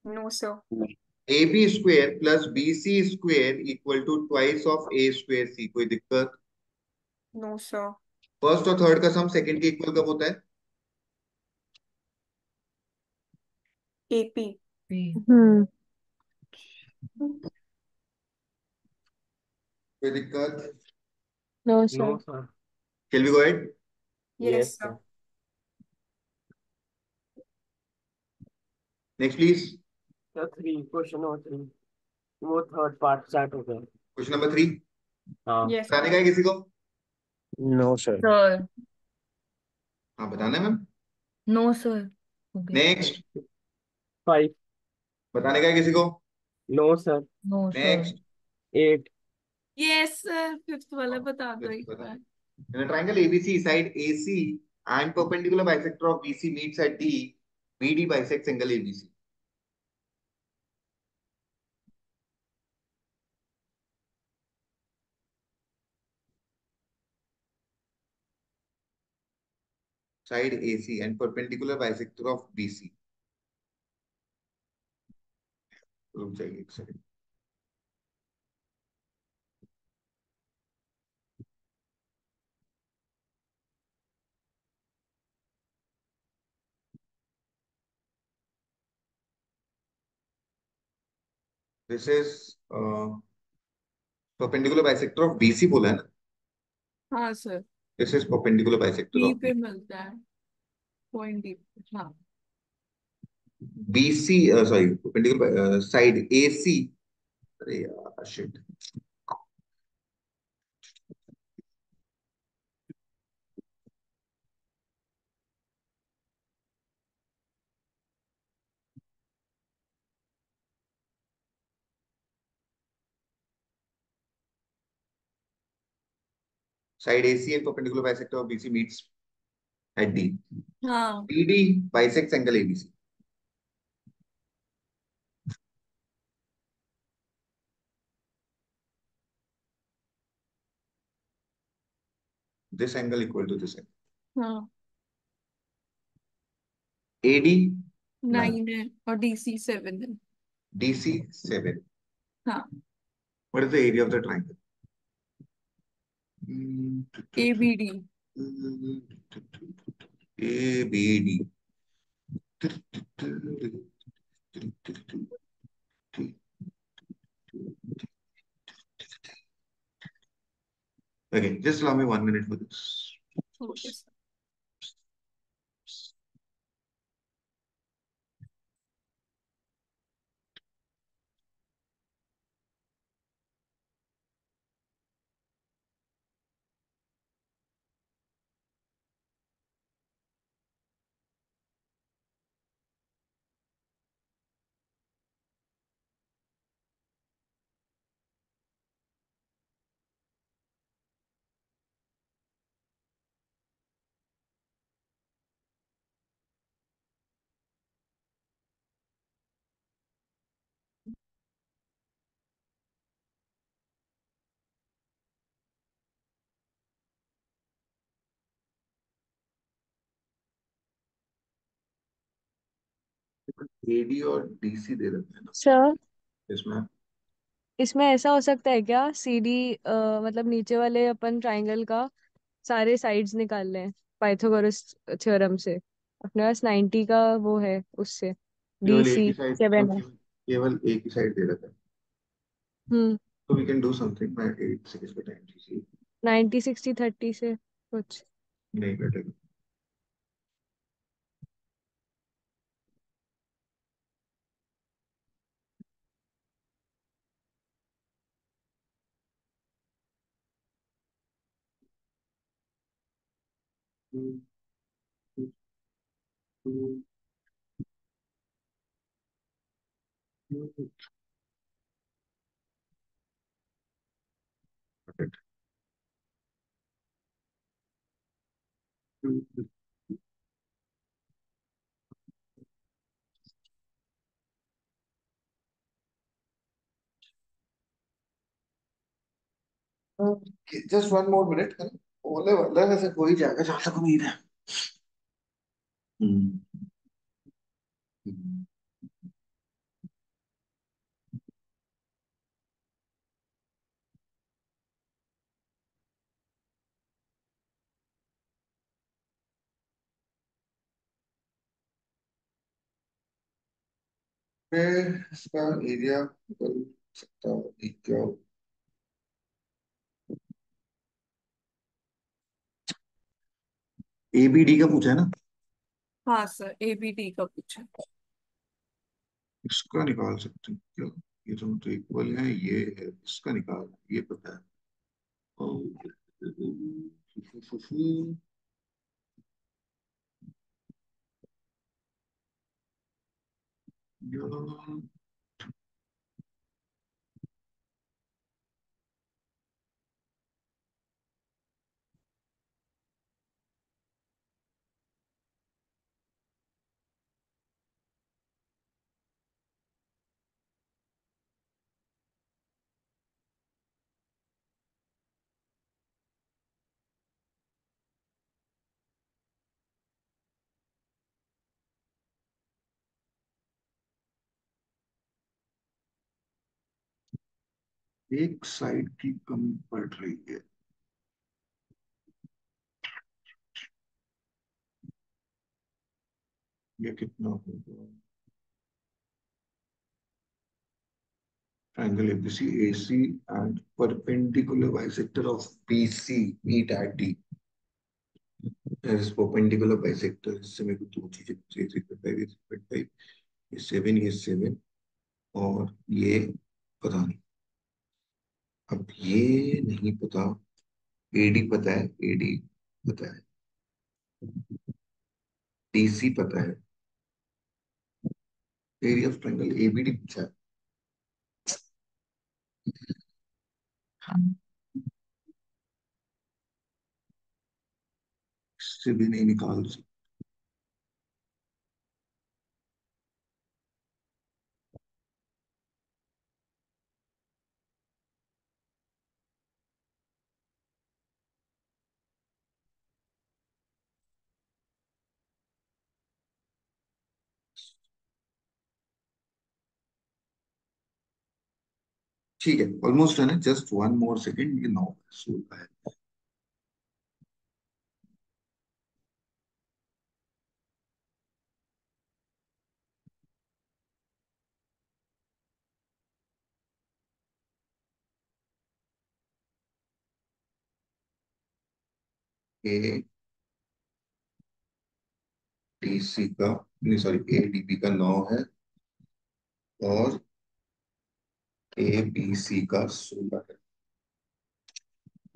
No sir. नहीं। A B square plus B C square equal to twice of A square C. कोई दिक्कत? No sir. First और third का sum second के इक्वल कब होता है? एपी। हम्म। कोई दिक्कत? No no sir. Sir. Can we go ahead? Yes yes sir. Sir. Next please. Sir 3, question number 3, वो थर्ड पार्ट स्टार्ट हो गया। क्वेश्चन नंबर 3 हाँ यस बताने का सर। है किसी को? No sir. सर। हाँ बताना है मैम। No sir. हो गया। नेक्स्ट 5। बताने का है किसी को? No sir. No sir. Next 8। Yes sir, fifth वाला बता दो एक बार। in a triangle ABC side AC and perpendicular bisector of BC meets at D, BD bisects angle ABC. Side AC and perpendicular bisector of BC. रुक जाइए एक second. This is perpendicular bisector of BC बोला है ना? हाँ sir, This is perpendicular bisector D of पे मिलता है, पॉइंट डी पे, हाँ। BC. Sorry, perpendicular side AC. अरे यार shit. Side AC and perpendicular bisector of BC meets at D. हाँ, BD bisects angle ABC. This angle equal to this angle. हाँ, AD 9, 9 है और DC 7 है। DC 7. हाँ, What is the area of the triangle? ABD, ABD. Okay, just allow me 1 minute for this. Okay sir. AD और DC दे रखे हैं ना sir इसमें. इसमें ऐसा हो सकता है क्या, सीडी मतलब नीचे वाले अपन ट्राइंगल का सारे साइड्स निकाल लें पाइथागोरस थ्योरम से, अपने पास 90 का वो है उससे, डी केवल एक सी ही साइड, 7 है। केवल एक ही साइड दे रखा है. हम्म। So we can do something. मैं 8 से इसका टाइम DC 90 60 30 से कुछ। नहीं बैठेगा. Just 1 more minute. होने वाला है, वैसे हो ही जाएगा जहां तक उम्मीद है. हम्म. हम्म. मैं इसका एरिया निकल सकता हूँ. क्या ABD का पूछा है ना? हाँ सर, ABD का पूछा। इसका निकाल सकते हैं क्या? ये दोनों तो इक्वल है, ये है, इसका निकाल, ये पता है. एक साइड की कम पड़ रही है। ये कितना होगा? triangle ABC AC and perpendicular bisector of BC meet at D. As perpendicular bisector इससे मेरे को दो चीजें चाहिए, 3.5 ये 3.5, ये 7 और ये पता नहीं। अब ये नहीं पता। AD पता है, AD पता है, DC पता है, एरिया ऑफ ट्रायंगल ABD पूछा है। इससे भी नहीं निकाल सकते। ठीक है, ऑलमोस्ट है ना, जस्ट वन मोर सेकेंड, ये 9 16 है। ए DC का, नहीं सॉरी, ADB का 9 है और ABC का 16 है।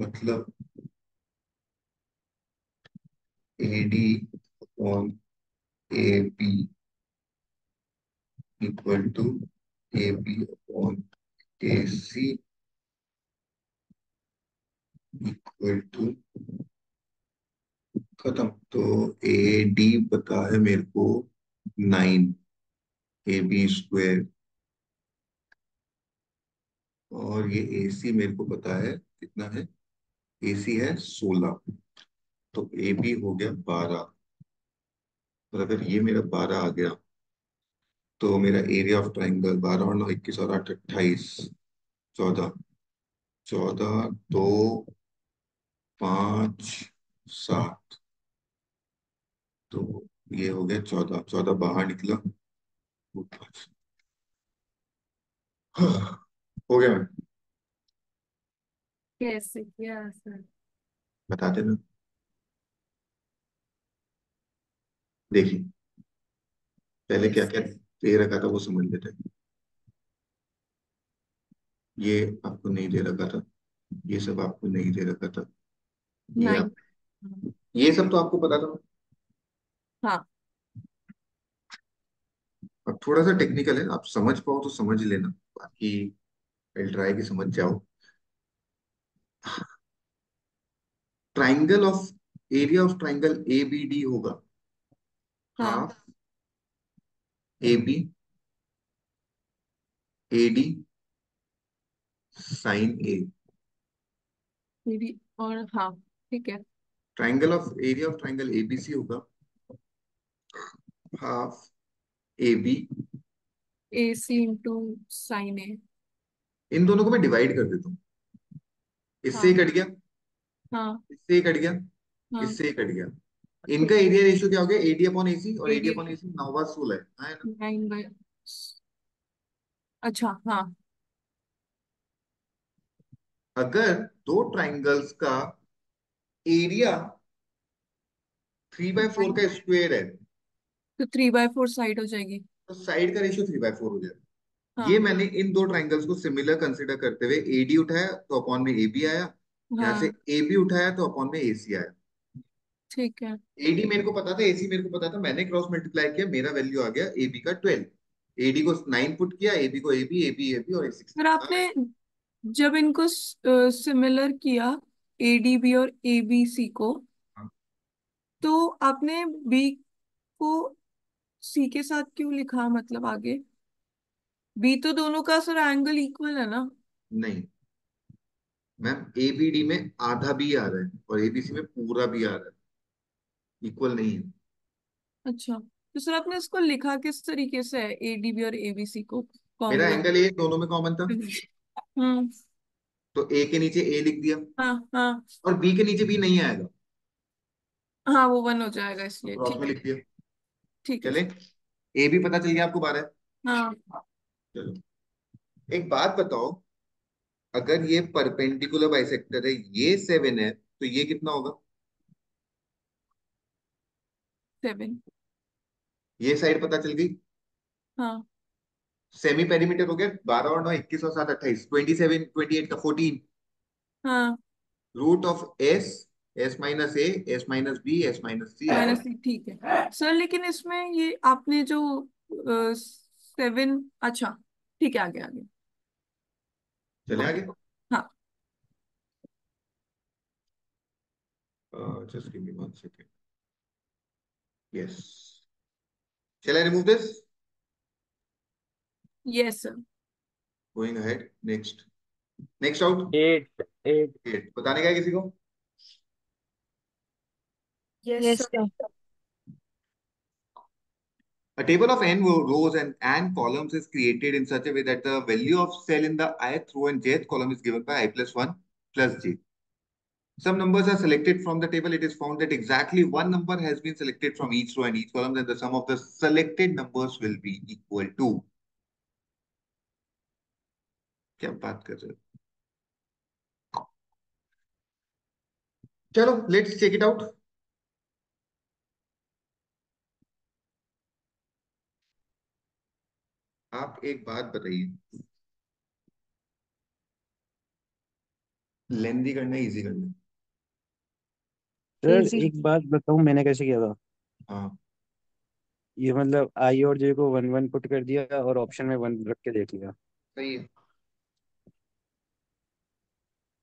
मतलब AD upon AB equal to AB upon AC equal to खत्म। तो AD पता है मेरे को 9, AB स्क्वायर, और ये AC मेरे को पता है कितना है, AC है 16, तो AB हो गया 12। और अगर ये मेरा 12 आ गया तो मेरा एरिया ऑफ ट्राइंगल 12 और 9 21 और 8 28, 14, 14 2 5 7, तो ये हो गया 14, 14 बाहर निकला, वो 5। हो गया मैं, कैसे किया सर? बता देना। देखिए पहले क्या यस। क्या दे रखा था वो समझ लेते हैं। ये आपको नहीं दे रखा था, ये सब आपको नहीं दे रखा था, ये आप, 9। ये सब तो आपको पता था। हाँ। अब थोड़ा सा टेक्निकल है, आप समझ पाओ तो समझ लेना, बाकी आई ट्राई कि समझ जाओ। Triangle of, area of triangle ABD होगा हाँ। Half AB AD sine A। ये भी, और हाँ, ठीक है। Triangle of, area of triangle ABC होगा half AB। AC into sine A. इन दोनों को मैं डिवाइड कर देता हूँ, इससे ही हाँ। कट गया, हाँ। इससे ही कट गया, हाँ। इससे ही कट गया। इनका ठीक है। एरिया रेशियो क्या हो गया, AD अपॉन AC, और AD AD अपॉन AC 9/16 है ना। 9/, अच्छा हाँ। अगर दो ट्राइंगल्स का एरिया 3/4 का स्क्वायर है, तो 3/4 साइड हो जाएगी। तो साइड का रेशियो 3/4 हो जाएगा। ये हाँ। मैंने इन दो ट्राइंगल्स को सिमिलर कंसिडर करते हुए AD उठाया तो अपॉन में AB आया, यहाँ से हाँ। AB उठाया तो अपॉन में AC आया। ठीक है। AD मेरे को पता था, AC मेरे को पता था, मैंने क्रॉस मल्टीप्लाई किया, मेरा वैल्यू आ गया AB का 12। AD को 9 पुट किया, AB को AB और 6 फिर आपने जब इनको सिमिलर किया, ADB और ABC को, तो आपने B को C के साथ क्यों लिखा, मतलब आगे? B तो दोनों का सर एंगल इक्वल है ना? नहीं मैम, ABD में आधा भी आ रहा है और ABC में पूरा भी आ रहा है, इक्वल नहीं है। अच्छा, तो सर आपने इसको लिखा किस तरीके से है, ADB और ABC को मेरा कॉमन? एंगल A दोनों में कॉमन था, हम्म। तो ए के नीचे ए लिख दिया, हाँ हाँ और बी के नीचे बी नहीं आएगा, हाँ, वो 1 हो जाएगा तो इसलिए, क्रॉस में ठीक है। लिख दिया। ठीक है चले, सर। ए भी पता चल गया आपको 12। हाँ चलो, एक बात बताओ, अगर ये परपेंडिकुलर बाइसेक्टर है, ये 7 है, तो ये कितना होगा? 7। ये साइड पता चल गई। हाँ सेमी पेरीमीटर हो गया, 12 और 9 21 और 7 28, 27 28 का 14। हाँ, root of S, S minus A, S minus B, S minus C. -6, ठीक है सर। लेकिन इसमें ये आपने जो 7, अच्छा ठीक है, आगे आगे। चले ओके। आगे। हाँ just give me 1 second. Yes, shall I remove this? Yes sir. Going ahead, next out। 8 8 8 बताने का है किसी को? Yes yes sir. Sir. A table of n rows and columns is created in such a way that the value of cell in the ith row and jth column is given by I plus 1 plus j. Some numbers are selected from the table. It is found that exactly one number has been selected from each row and each column, and the sum of the selected numbers will be equal to। क्या बात कर रहे हो? चलो, let's check it out. आप एक बात बताइए, लेंदी करना है, इजी करना है? Sir easy. एक बात बताऊं मैंने कैसे किया था। हाँ, ये मतलब आई और जे को 1 1 पुट कर दिया और ऑप्शन में 1 रख के देख लिया। सही है।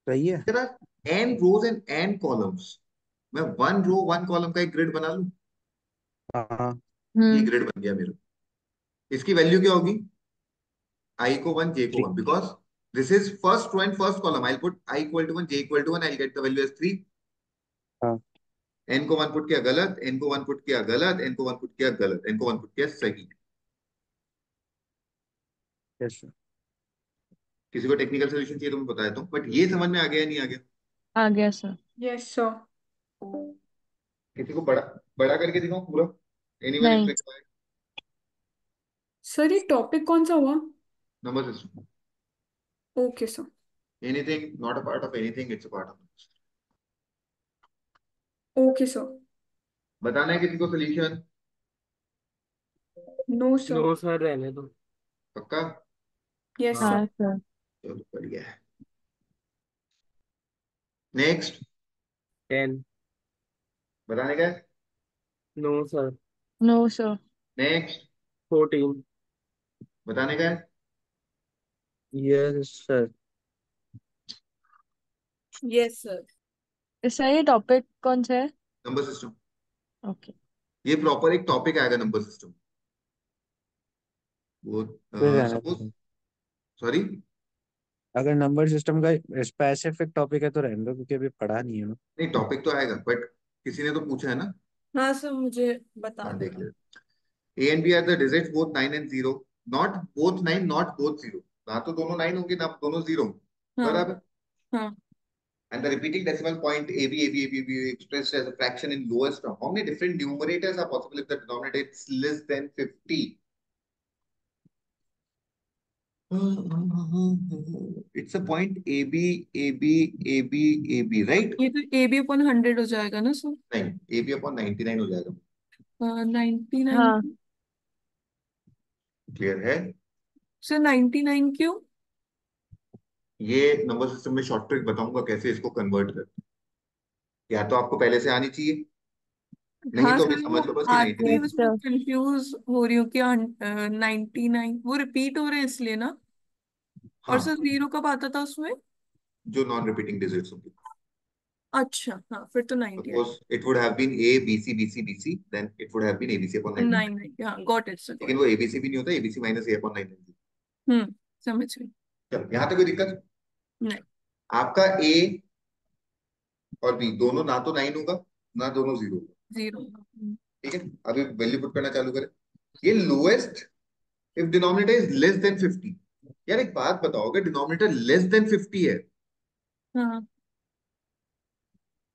सही है। There are n rows and n columns। मैं 1 row 1 column का एक ग्रिड बना लूं। हाँ। ये हम्म। ग्रिड बन गया मेरा। इसकी वैल्यू क्या होगी? I को 1, j को 3। 1, because this is first row and first column। I'll put I equal to 1, j equal to 1, I'll get the value as 3। हाँ। n को 1 पुट किया गलत, n को 1 पुट किया गलत, n को 1 पुट किया गलत, n को 1 पुट किया सही। Yes sir. किसी को टेक्निकल सोल्यूशन चाहिए तो मैं बता देता हूँ, बट ये समझ में आ गया या नहीं आ गया? आ गया सर। Yes sir. किसी को बड़ा बड़ा करके दिखाऊं पूरा? एनीवन नहीं। इंटरेस्ट? सर ये टॉपिक कौन सा हुआ? Number system. Okay sir. Anything not a part of anything, it's a part of. Okay sir. बताना है किसी को solution? No sir. No sir, रहने दो। पक्का? यस हाँ, सर। हाँ सर। चलो बढ़िया है। नेक्स्ट, 10। बताने का है। No sir. No sir. Next, 14। बताने का है। Yes sir. Yes sir. इसका ये टॉपिक कौन सा है? Number system. ओके। ये प्रॉपर एक टॉपिक आएगा नंबर सिस्टम। वो फिर रहने सपोज, दो। सॉरी, अगर नंबर सिस्टम का स्पेसिफिक टॉपिक है तो रहने दो क्योंकि अभी पढ़ा नहीं है ना। नहीं टॉपिक तो आएगा, बट किसी ने तो पूछा है ना। हाँ सर, मुझे बता हाँ, देख देना। ले। A and B are the digits both 9 and 0, not both 9, not both 0। ना तो दोनों 9 होंगे ना दोनों 0 होंगे, हाँ बराबर। हाँ। And the repeating decimal point AB expressed as a fraction in lowest term. How many different numerators are possible if the denominator is less than 50? It's a point AB, right? ये तो AB/100 हो जाएगा ना sir? नहीं, AB/99 हो जाएगा। 99? हाँ clear है? सर 99 क्यों? ये नंबर सिस्टम में शॉर्ट ट्रिक बताऊंगा कैसे इसको कन्वर्ट कर। या तो आपको पहले से आनी चाहिए, नहीं हाँ तो अभी सर, वो समझ लो बस कि आज भी 99। यस उसमें सर। कंफ्यूज हो रही हूँ कि 99 वो रिपीट हो रहे हैं इसलिए ना। और हाँ, सर 0 कब आता था उसमें? जो नॉन रिपीटिंग डिजिट्स होंगे। अच्छा हाँ, फिर तो 90 Suppose it would have been A B C B C B C, then it would have been ABC upon 99। 99, हाँ गॉट इट सर, लेकिन गॉट वो इट। ABC भी नहीं होता, ABC माइनस A upon 99। समझ गई। चलो, यहाँ तक कोई दिक्कत? नहीं। आपका A और B दोनों ना तो 9 होगा, ना दोनों 0 होगा। 0। ठीक है, अभी वैल्यू पुट करना चालू करें। ये lowest if denominator is less than 50। यार एक बात बताओ, अगर डिनोमिनेटर लेस देन 50 है हाँ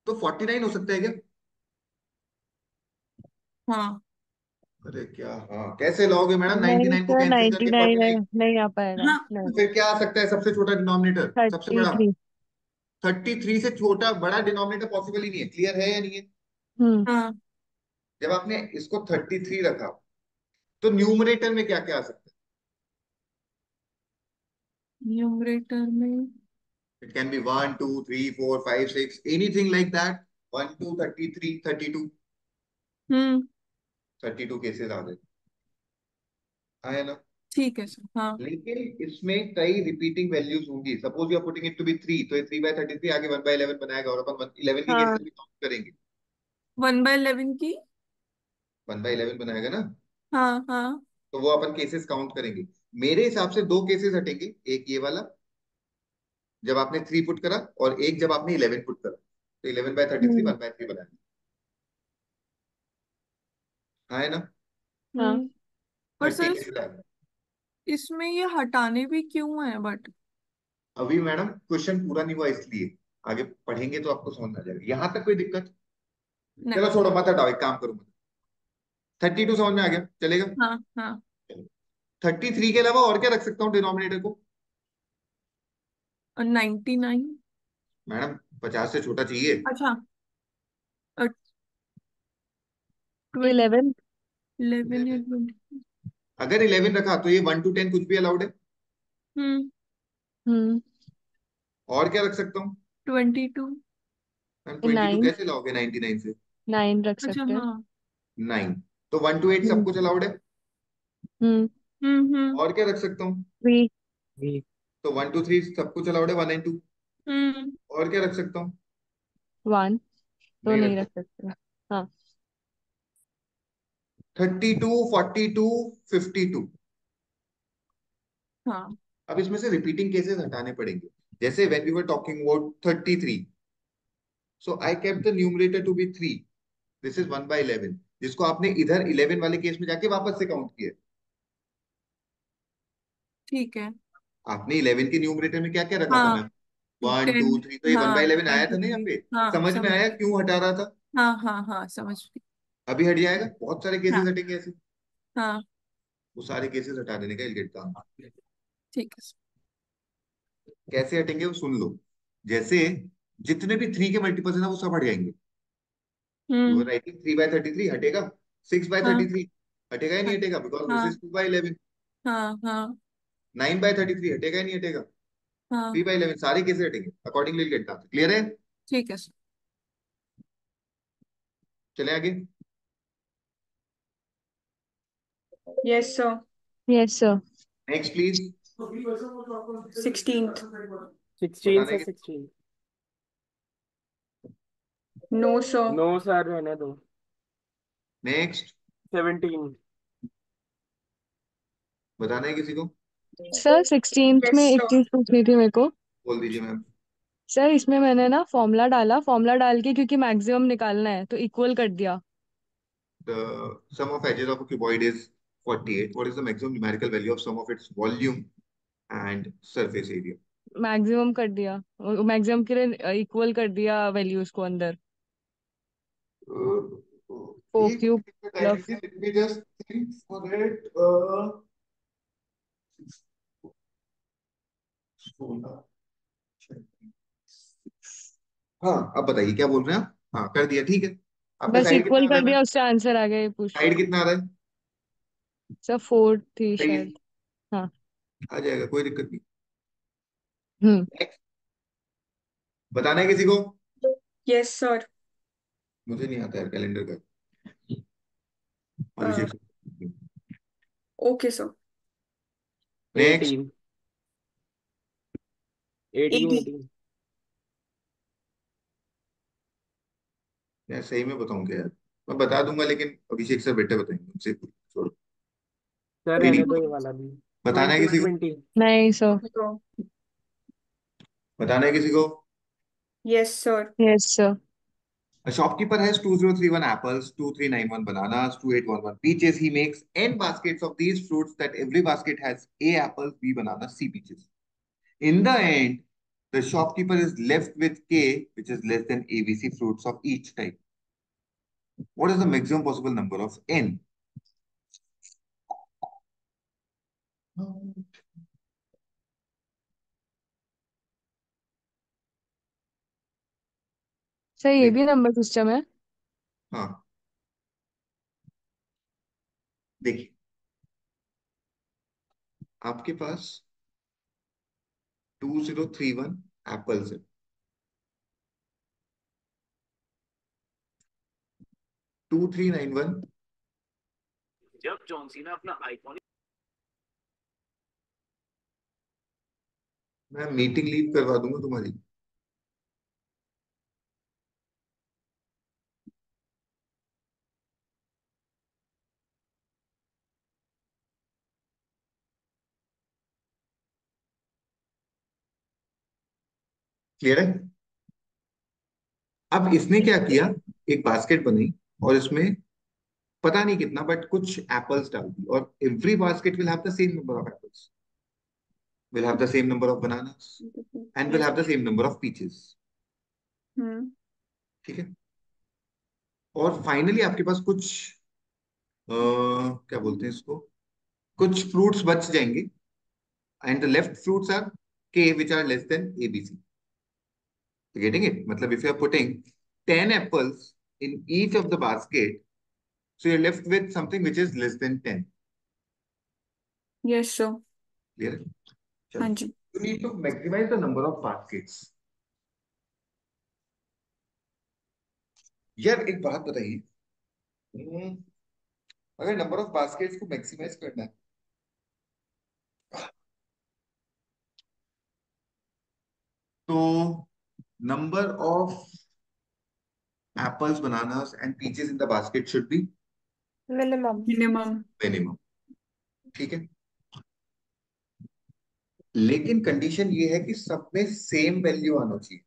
तो 49 हो सकता है क्या? हाँ। अरे क्या, हाँ कैसे लाओगे मैडम, नहीं 99 को सर, कैंसिल नाइनटी करके नाइन 49? नहीं आ पाएगा, हाँ नहीं। तो फिर क्या आ सकता है सबसे छोटा डिनोमिनेटर, सबसे थर्टी बड़ा? थ्री 33 से छोटा बड़ा डिनोमिनेटर पॉसिबल ही नहीं है, क्लियर है या नहीं है? हम्म हाँ। जब आपने इसको 33 रखा तो न्यूमरेटर में क्या क्या आ सकता न्यूमरेटर में है? It can be 1 2 3 4 5 6 anything like that. 1 2 33 32, hmm 32 cases आ गए, आया ना? ठीक है सर। हाँ। लेकिन इसमें कई रिपीटिंग वैल्यूज होंगी, suppose you are putting it to be 3, तो ये 3/33 आगे 1/11 बनाएगा, और अपन 11 की हाँ केसेस भी काउंट करेंगे। 1/11 की। 1/11 बनाएगा ना, हाँ हाँ। तो वो अपन केसेस काउंट करेंगे। मेरे हिसाब से दो केसेस हटेंगे, एक ये वाला जब आपने 3 पुट करा, और एक जब आपने 11 पुट करा, तो 11/33 हम्म 1/3 बनाएगा, हाँ है ना? हाँ। हम्म पर 30 सर केसेस आएगा। इसमें ये हटाने भी क्यों है बट? अभी मैडम क्वेश्चन पूरा नहीं हुआ, इसलिए आगे पढ़ेंगे तो आपको समझ आ जाएगा। यहां तक कोई दिक्कत? नहीं। चलो छोड़ो, मत हटाओ, एक काम करो, मत। 32 समझ में आ गया, चलेगा? हाँ हाँ। 33 के अलावा और क्या रख सकता हूँ डिनोमिनेटर को? और 99। मैडम 50 से छोटा चाहिए। अच्छा। और 20, 11। 11 या 11। 20। अगर 11 रखा तो ये 1 to 10 कुछ भी अलाउड है। हम्म हम्म और क्या रख सकता हूँ? 22। मैम 22 9। कैसे लाओगे 99 से? 9 रख अच्छा सकते हैं। हाँ। 9। तो 1 to 8 सब हम्म कुछ अलाउड है। हम्म हम्म। और क्या रख सकता हूँ? 3। तो 1 to 3 सब कुछ अलाउड है, 1 and 2। हम्म। और क्या रख सकता हूँ? 1 तो नहीं नहीं रख रख सकता। सकते। हाँ 32 42 52। हाँ अब इसमें से रिपीटिंग केसेस हटाने पड़ेंगे। जैसे when we were talking about 33, so I kept the numerator to be 3, this is 1/11, जिसको आपने इधर 11 वाले केस में जाके वापस से काउंट किया। ठीक है। आपने 11 के न्यूमरेटर में क्या क्या रखा था हाँ मैम? 1 2 10। 3, तो ये वन हाँ बाई इलेवन आया था ना यहाँ 23। पे। हाँ समझ में समझ आया गई। क्यों हटा रहा था? हाँ हाँ हाँ समझ गई। अभी हट जाएगा, बहुत सारे केसेस हाँ हटेंगे ऐसे। हाँ वो सारे केसेस हटा देने का इलगेट काम। ठीक है सर। कैसे हटेंगे वो सुन लो। जैसे जितने भी 3 के मल्टीपल्स है ना, वो सब हट जाएंगे। You are hmm. राइटिंग 3/33 हटेगा, सिक्स बाय हाँ थर्टी थ्री हटेगा या नहीं हटेगा, बिकॉज दिस हाँ इज 2/11। हाँ हाँ 9/33 हटेगा या नहीं हटेगा, हाँ 3/11, सारे केसेस हटेंगे, accordingly will get the answer. Clear है? ठीक है सर। चले आगे। Yes sir. Yes sir. Next please. 16th। 16 बताने से के। 16। No sir. नो सर, रहने दो। नेक्स्ट। 17। बताना है किसी को? सर 16th यस में एक सर। चीज पूछनी थी मेरे को। बोल दीजिए मैम। सर इसमें मैंने ना फॉर्मूला डाला, फॉर्मूला डाल के क्योंकि मैक्सिमम निकालना है तो इक्वल कर दिया। The sum of edges of a cuboid is 48. What is the maximum numerical value of sum of its volume and surface area? Maximum कर दिया, मैक्सिमम के लिए इक्वल कर दिया वैल्यूज को अंदर। फोर एक क्यूब मिनट का टाइम प्लस। दीजिए, let me just think for it. 16। हाँ अब बताइए क्या बोल रहे हैं आप? हाँ कर दिया, ठीक है। आपका बस साइड कितना इक्वल आ रहा कर है दिया, मैम? उससे आंसर आ गया, ये पूछ रही साइड थी। कितना आ रहा है? सर 4 थी सही है, शायद। हाँ। आ जाएगा, कोई दिक्कत नहीं। हम्म Next, बताना है किसी को? Yes sir. मुझे नहीं आता है कैलेंडर का। अभिषेक। Okay sir. नेक्स्ट। 18। 18 18। 18। यार सही में बताऊं क्या यार? मैं बता दूंगा, लेकिन अभिषेक सर बेटे बताएंगे, उनसे छोड़ो। सर, रहने दो ये वाला भी। बताना है 20 किसी को? 20। नहीं सर। तो बताना है किसी को? Yes sir. Yes sir. A shopkeeper has 2031 apples, 2391 bananas, 2811 peaches. He makes n baskets of these fruits that every basket has A apples, B bananas, C peaches. In the end, The shopkeeper is left with K, which is less than ABC fruits of each type. What is the maximum possible number of N? Sir ये भी number system है? हाँ, देखिए आपके पास 2031 apples है, 2391 जब John Cena अपना iconic मैं मीटिंग लीव करवा दूंगा तुम्हारी। क्लियर है? अब इसने क्या किया, एक बास्केट बनाई और इसमें पता नहीं कितना बट कुछ एप्पल्स डाल दी, और every basket will have the same number of apples, will have the same number of bananas and will yes. have the same number of peaches। हम्म। ठीक है, और फाइनली आपके पास कुछ क्या बोलते हैं इसको, कुछ फ्रूट्स बच जाएंगे, and the left fruits are K which are less than ABC. Getting it? मतलब if you are putting 10 apples in each of the basket, so you're left with something which is less than 10। Yes sir. Clear? हाँ चलो, जी। you need to maximize the number of baskets। यार एक बात बताइए, अगर number of baskets को maximise करना है तो number of apples, bananas and peaches in the basket should be minimum. Minimum. minimum। ठीक है, लेकिन कंडीशन ये है कि सब में सेम वैल्यू आना चाहिए।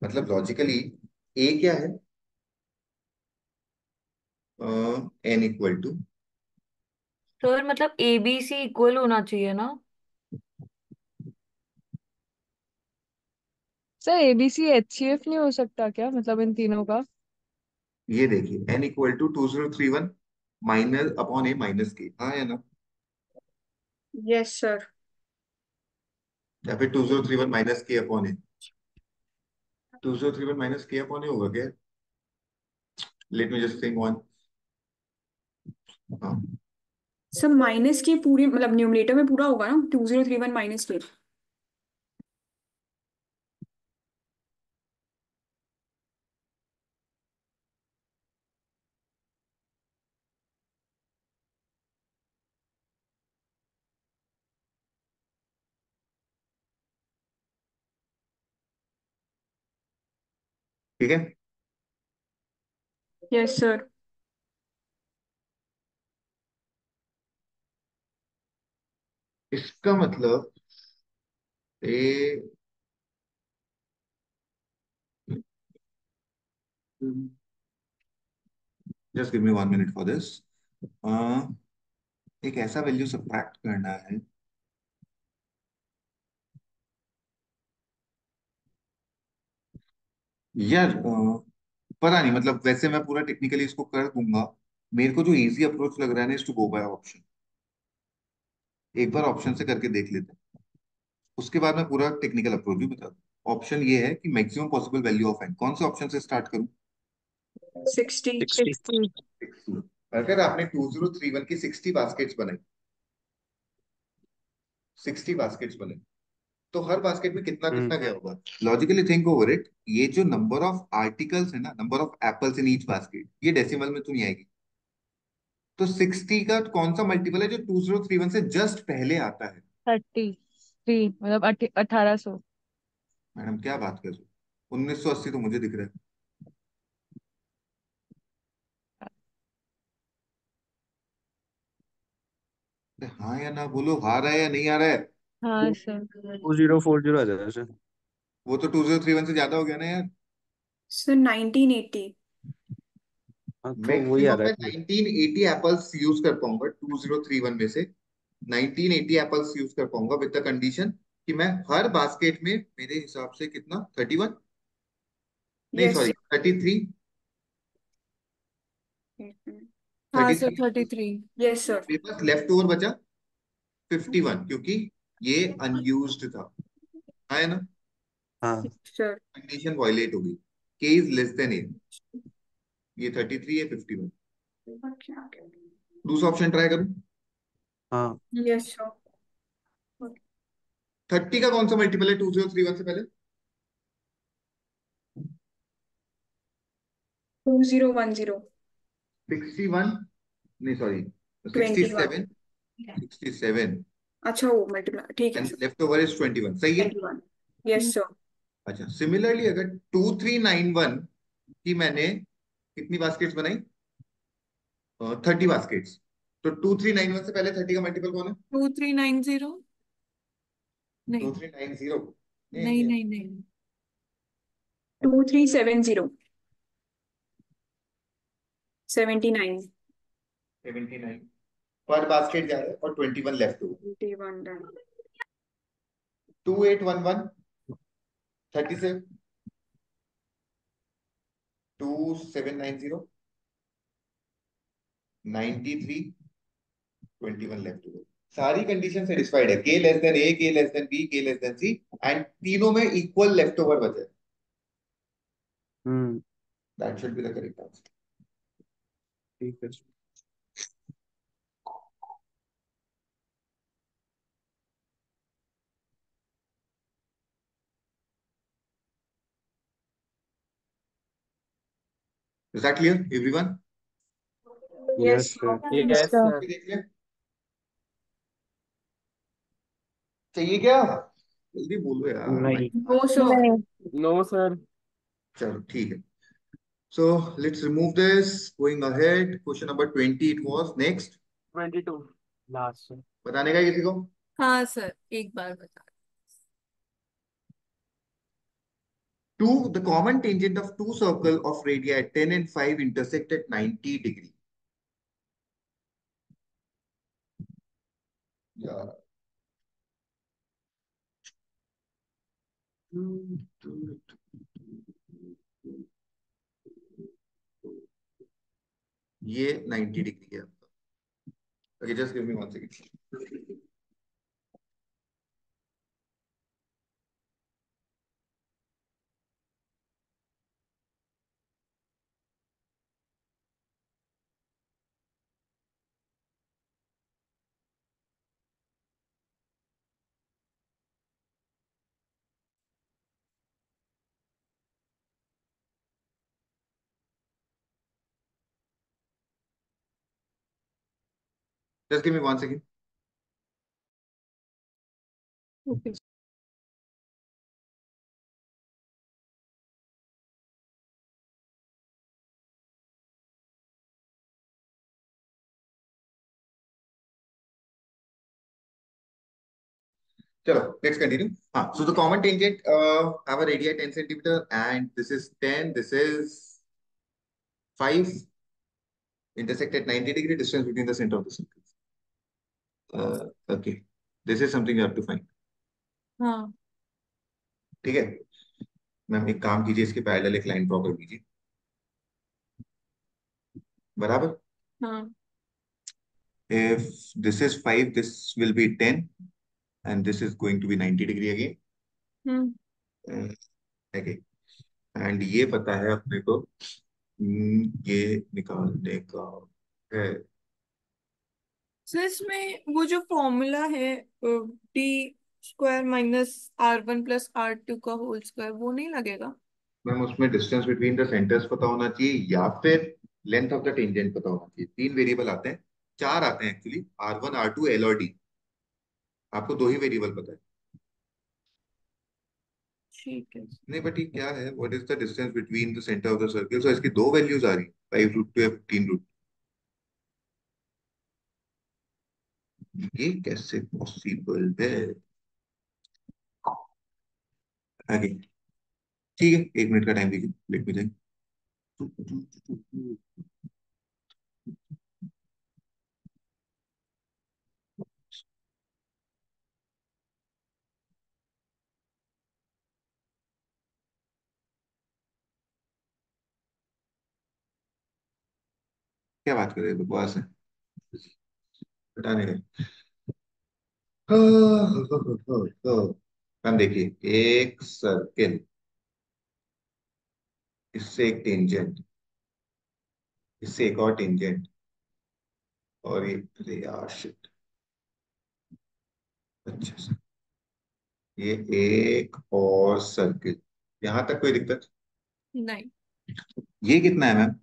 मतलब लॉजिकली ए क्या है, एन इक्वल टू, सर मतलब ए बी सी इक्वल होना चाहिए ना? सर एबीसी एचसीएफ नहीं हो सकता क्या, मतलब इन तीनों का? ये देखिए n equal to 2031 minus upon a minus k, हाँ या ना? Yes sir. या फिर 2031 minus k upon a, 2031 minus k upon a होगा क्या? Let me just think one. हाँ, सर माइनस की पूरी मतलब न्यूमरेटर में पूरा होगा ना 2031 माइनस के। ठीक है, यस सर। इसका मतलब a, just give me 1 minute for this. एक ऐसा वैल्यू सब्ट्रैक्ट करना है, यार पता नहीं, मतलब वैसे मैं पूरा टेक्निकली इसको कर दूंगा। मेरे को जो इजी अप्रोच लग रहा है ना is to go by option. एक बार ऑप्शन से करके देख लेते हैं, उसके बाद मैं पूरा टेक्निकल अप्रोच भी बता दूं। ऑप्शन ये है कि maximum possible value of n, कौन से ऑप्शन से स्टार्ट करूं? 60। 60। 60। अगर आपने 2031 की 60 बास्केट्स बनाई, 60 बास्केट्स बनाई, तो हर बास्केट में कितना कितना गया होगा? Logically think over it. ये जो नंबर ऑफ आर्टिकल्स है ना, number of apples in each basket, ये डेसिमल में तो नहीं आएगी। तो 60 का कौन सा मल्टीपल है जो 2031 से जस्ट पहले आता है? 33, मतलब 1800। मैडम क्या बात कर रहे हो, 1980 तो मुझे दिख रहा है। हाँ या ना बोलो, आ रहा है या नहीं आ रहा है? हाँ सर। 2040 आ जाएगा सर। वो तो 2031 से ज्यादा हो गया ना यार। सर 1980। हाँ तो वही आ मैक्सिमम रहा मैं है। 1980 एप्पल्स यूज कर पाऊंगा 2031 में से, 1980 एप्पल्स यूज कर पाऊंगा विद द कंडीशन कि मैं हर बास्केट में मेरे हिसाब से कितना 31, नहीं यस सॉरी 33, सर। हाँ thirty sir, three 33। Yes sir. मेरे पास लेफ्ट ओवर बचा 51, क्योंकि ये अनयूज्ड था, है ना? हाँ सर। कंडीशन वायलेट हो गई, के इज लेस देन ए, ये 33 है 51। दूसरा ऑप्शन ट्राई करूं? हाँ। Yes sir. 30 का कौन सा मल्टीपल है 2031 से पहले? 2010। 61, नहीं सॉरी 21। 67, 67 अच्छा वो मल्टीप्लाई, ठीक है and sir. Left over is 21, सही है? 21। Yes sir. अच्छा, सिमिलरली अगर 2391 की मैंने कितनी बास्केट्स बनाई? 30 बास्केट्स। तो 2391 से पहले 30 का मल्टीपल कौन है? 2390। नहीं 2390, नहीं ये नहीं नहीं। 2370। 79। 79 पर बास्केट जा रहा है और 21 लेफ्ट ओवर। 21 डन। 2811, 37, 2790, 93, 21 लेफ्ट ओवर। सारी कंडीशन सेटिस्फाइड है, K less than A, K less than B, K less than C, and तीनों में इक्वल लेफ्ट ओवर बचा है। Hmm. That should be the correct answer. ठीक है। Is that clear everyone? Yes yes sir. Yes yes sir. Sir. देख लिया? चाहिए क्या? जल्दी बोलो यार, नहीं। माइक। No sir. नहीं। No sir. चलो ठीक है। So let's remove this. Going ahead, question number 20 it was. Next, 22 last sir. बताने का है किसी को? हाँ सर, एक बार बता। Two, the common tangent of two circle of radii at 10 and 5 intersect at 90 degree. Yeah. ये 90 डिग्री है आपका। Okay, just give me 1 second. Just give me 1 second. Okay. चलो let's continue. So the common tangent have a radii 10 centimeter and this is 10, this is 5, intersect at 90 degree, distance between the center of the circle. Okay, this is something you have to find. हाँ ठीक है, ma'am एक काम कीजिए, इसके parallel एक line draw कर दीजिए, बराबर? हाँ। If this is 5, this will be 10 and this is going to be 90 degree again. Okay, and ये पता है अपने को, ये निकालने का है। सर इसमें वो जो फॉर्मूला है d² - r1 + r2 का होल स्क्वायर, वो नहीं लगेगा? मैम उसमें डिस्टेंस बिटवीन द सेंटर्स पता होना चाहिए या फिर लेंथ ऑफ द टेंजेंट पता होना चाहिए। 3 वेरिएबल आते हैं, 4 आते हैं एक्चुअली, R1, R2, L और D। आपको 2 ही वेरिएबल पता है। ठीक है। नहीं बटी क्या है, what is the distance between the centre of the circle? So इसकी 2 वैल्यूज आ रही, 5√2 या 15√2। ये कैसे पॉसिबल है? आगे, ठीक है, 1 मिनट का टाइम दीजिए, लेट मी थिंक। क्या बात कर रहे हो, बकवास है, बताने का। हम देखिए, एक सर्किल, इससे एक टेंजेंट, इससे एक और टेंजेंट, और ये, अरे यार शिट, अच्छा सर, ये एक और सर्किल, यहां तक कोई दिक्कत? नहीं। ये कितना है मैम?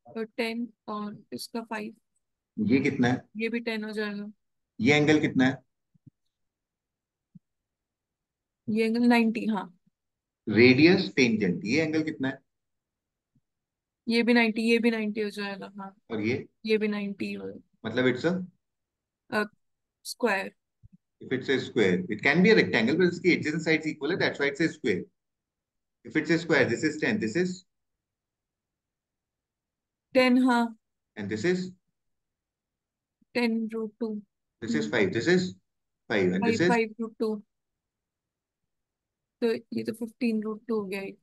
और 10 और इसका 5, ये कितना है? ये भी 10 हो जाएगा। ये एंगल कितना है? ये एंगल 90, हाँ। रेडियस टेंजेंट, ये एंगल कितना है? ये भी 90, ये भी 90 हो जाएगा, हाँ। और ये भी 90 हो। मतलब it's a, square. if it's a square it can be a rectangle but इसकी adjacent sides equal है, that's why it's a square. If it's a square, this is 10, this is, 10, हाँ। and this is, 10√2। this is 5, this is 5, and this 5 is, 5√2, तो ये तो 15√2 हो गया ये।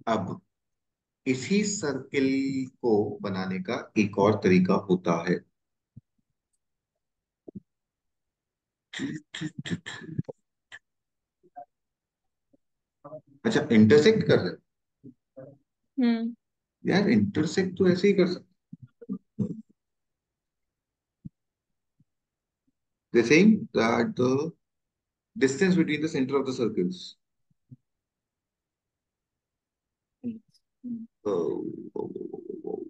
अब इसी सर्किल को बनाने का एक और तरीका होता है। अच्छा, इंटरसेक्ट कर रहे हम्म। यार, इंटरसेक्ट तो ऐसे ही कर सकते, they're saying that the distance between the center of the circles, oh, oh, oh, oh,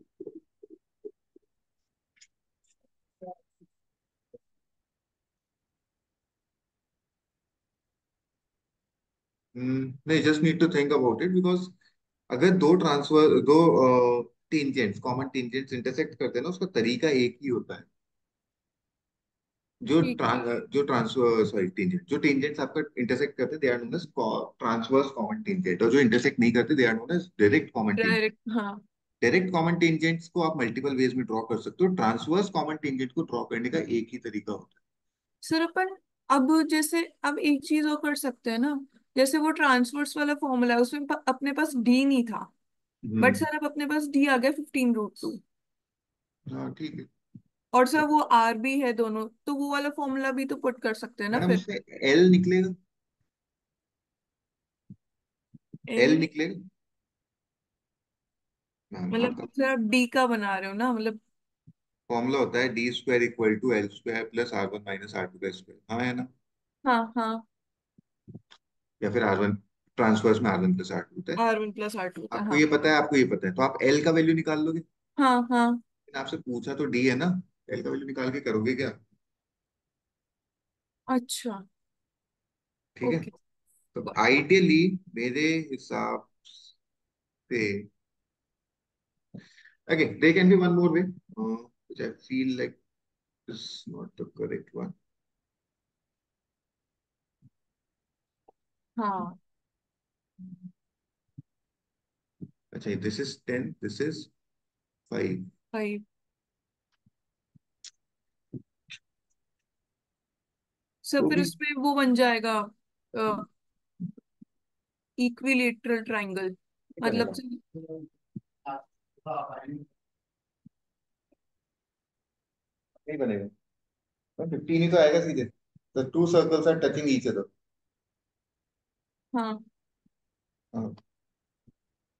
नहीं, just need to think about it because अगर दो टेंजेंट्स, कॉमन टेंजेंट्स इंटरसेक्ट करते हैं ना, उसका तरीका एक ही होता है। जो ठीक। ट्रांसफर सॉरी टेंजेंट, जो टेंजेंट्स आपका इंटरसेक्ट करते हैं they are known as transverse common tangent, और जो इंटरसेक्ट नहीं करते they are known as direct common tangent. Direct, हाँ। डायरेक्ट कॉमन टेंजेंट्स को आप मल्टीपल वेज में ड्रॉ कर सकते हो, ट्रांसवर्स कॉमन टेंजेंट को ड्रॉ करने का एक ही तरीका होता सर अपन, अब जैसे अब एक चीज और कर सकते हैं ना, जैसे वो ट्रांसवर्स वाला फॉर्मूला है उसमें अपने पास डी नहीं था, है। बट सर अब अपने पास डी आ गया 15√2, हाँ ठीक है और सर वो आर भी है दोनों, तो वो वाला फॉर्मूला भी तो पुट कर सकते हैं ना मैडम, फिर। उससे एल निकलेगा, एल, एल निकलेगा। हाँ, मतलब सर आप डी का बना रहे हो ना, मतलब। फॉर्मूला होता है d square equal to l square plus r one minus r two का स्क्वायर, हाँ है ना? हाँ हाँ। या फिर आर वन, ट्रांसवर्स में r one plus r two होता है। R1 + R2 था, आपको हाँ। ये पता है, आपको ये पता है, तो आप एल का वैल्यू निकाल लोगे। हाँ हाँ। लेकिन आपसे पूछा तो डी है ना, एल का वैल्यू निकाल के करोगे क्या? अच्छा। ठीक है, ओके। तो आइडियली मेरे हिसाब से, okay, there can be one more way, which I feel like is not the correct one. हाँ। अच्छा, this is 10, this is 5. 5। Sir तो फिर भी उसमें वो बन जाएगा इक्विलेटरल ट्राइंगल, नहीं मतलब बनेगा, नहीं बनेगा, 15 ही तो आएगा सीधे, the two circles are touching each other. हाँ हाँ,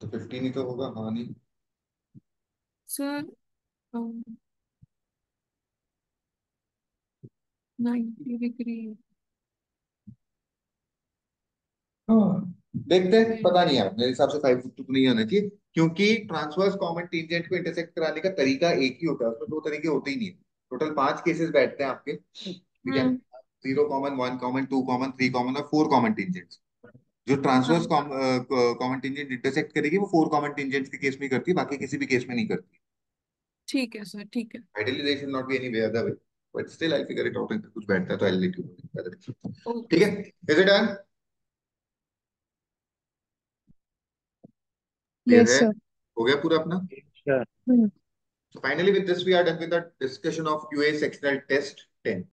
तो 15 ही तो होगा, हाँ नहीं? Sir, 90 degree. हाँ, देखते हैं, पता नहीं यार, मेरे हिसाब से 5 तो नहीं आना चाहिए, क्योंकि ट्रांसवर्स कॉमन टेंजेंट को इंटरसेक्ट कराने का तरीका एक ही होता है, उसमें दो तरीके होते ही नहीं है। टोटल 5 केसेस बैठते हैं आपके, ठीक है? हम्म। 0 कॉमन, 1 कॉमन, 2 कॉमन, 3 कॉमन और 4 कॉमन टेंजेंट्स। जो ट्रांसवर्स हाँ कॉमन टेंजेंट इंटरसेक्ट करेगी वो 4 कॉमन टेंजेंट्स के केस में ही करती है, बाकी किसी भी केस में नहीं करती। ठीक है सर, ठीक है। Ideally there should not be any way other way, but still I figure it out, अगर कुछ बैठता है तो आई लेट यू नो। ठीक ओके है, sir. Is it done? Clear yes है? सर। हो गया पूरा अपना? अच्छा। So finally with this we are done with the discussion of QA sectional test 10.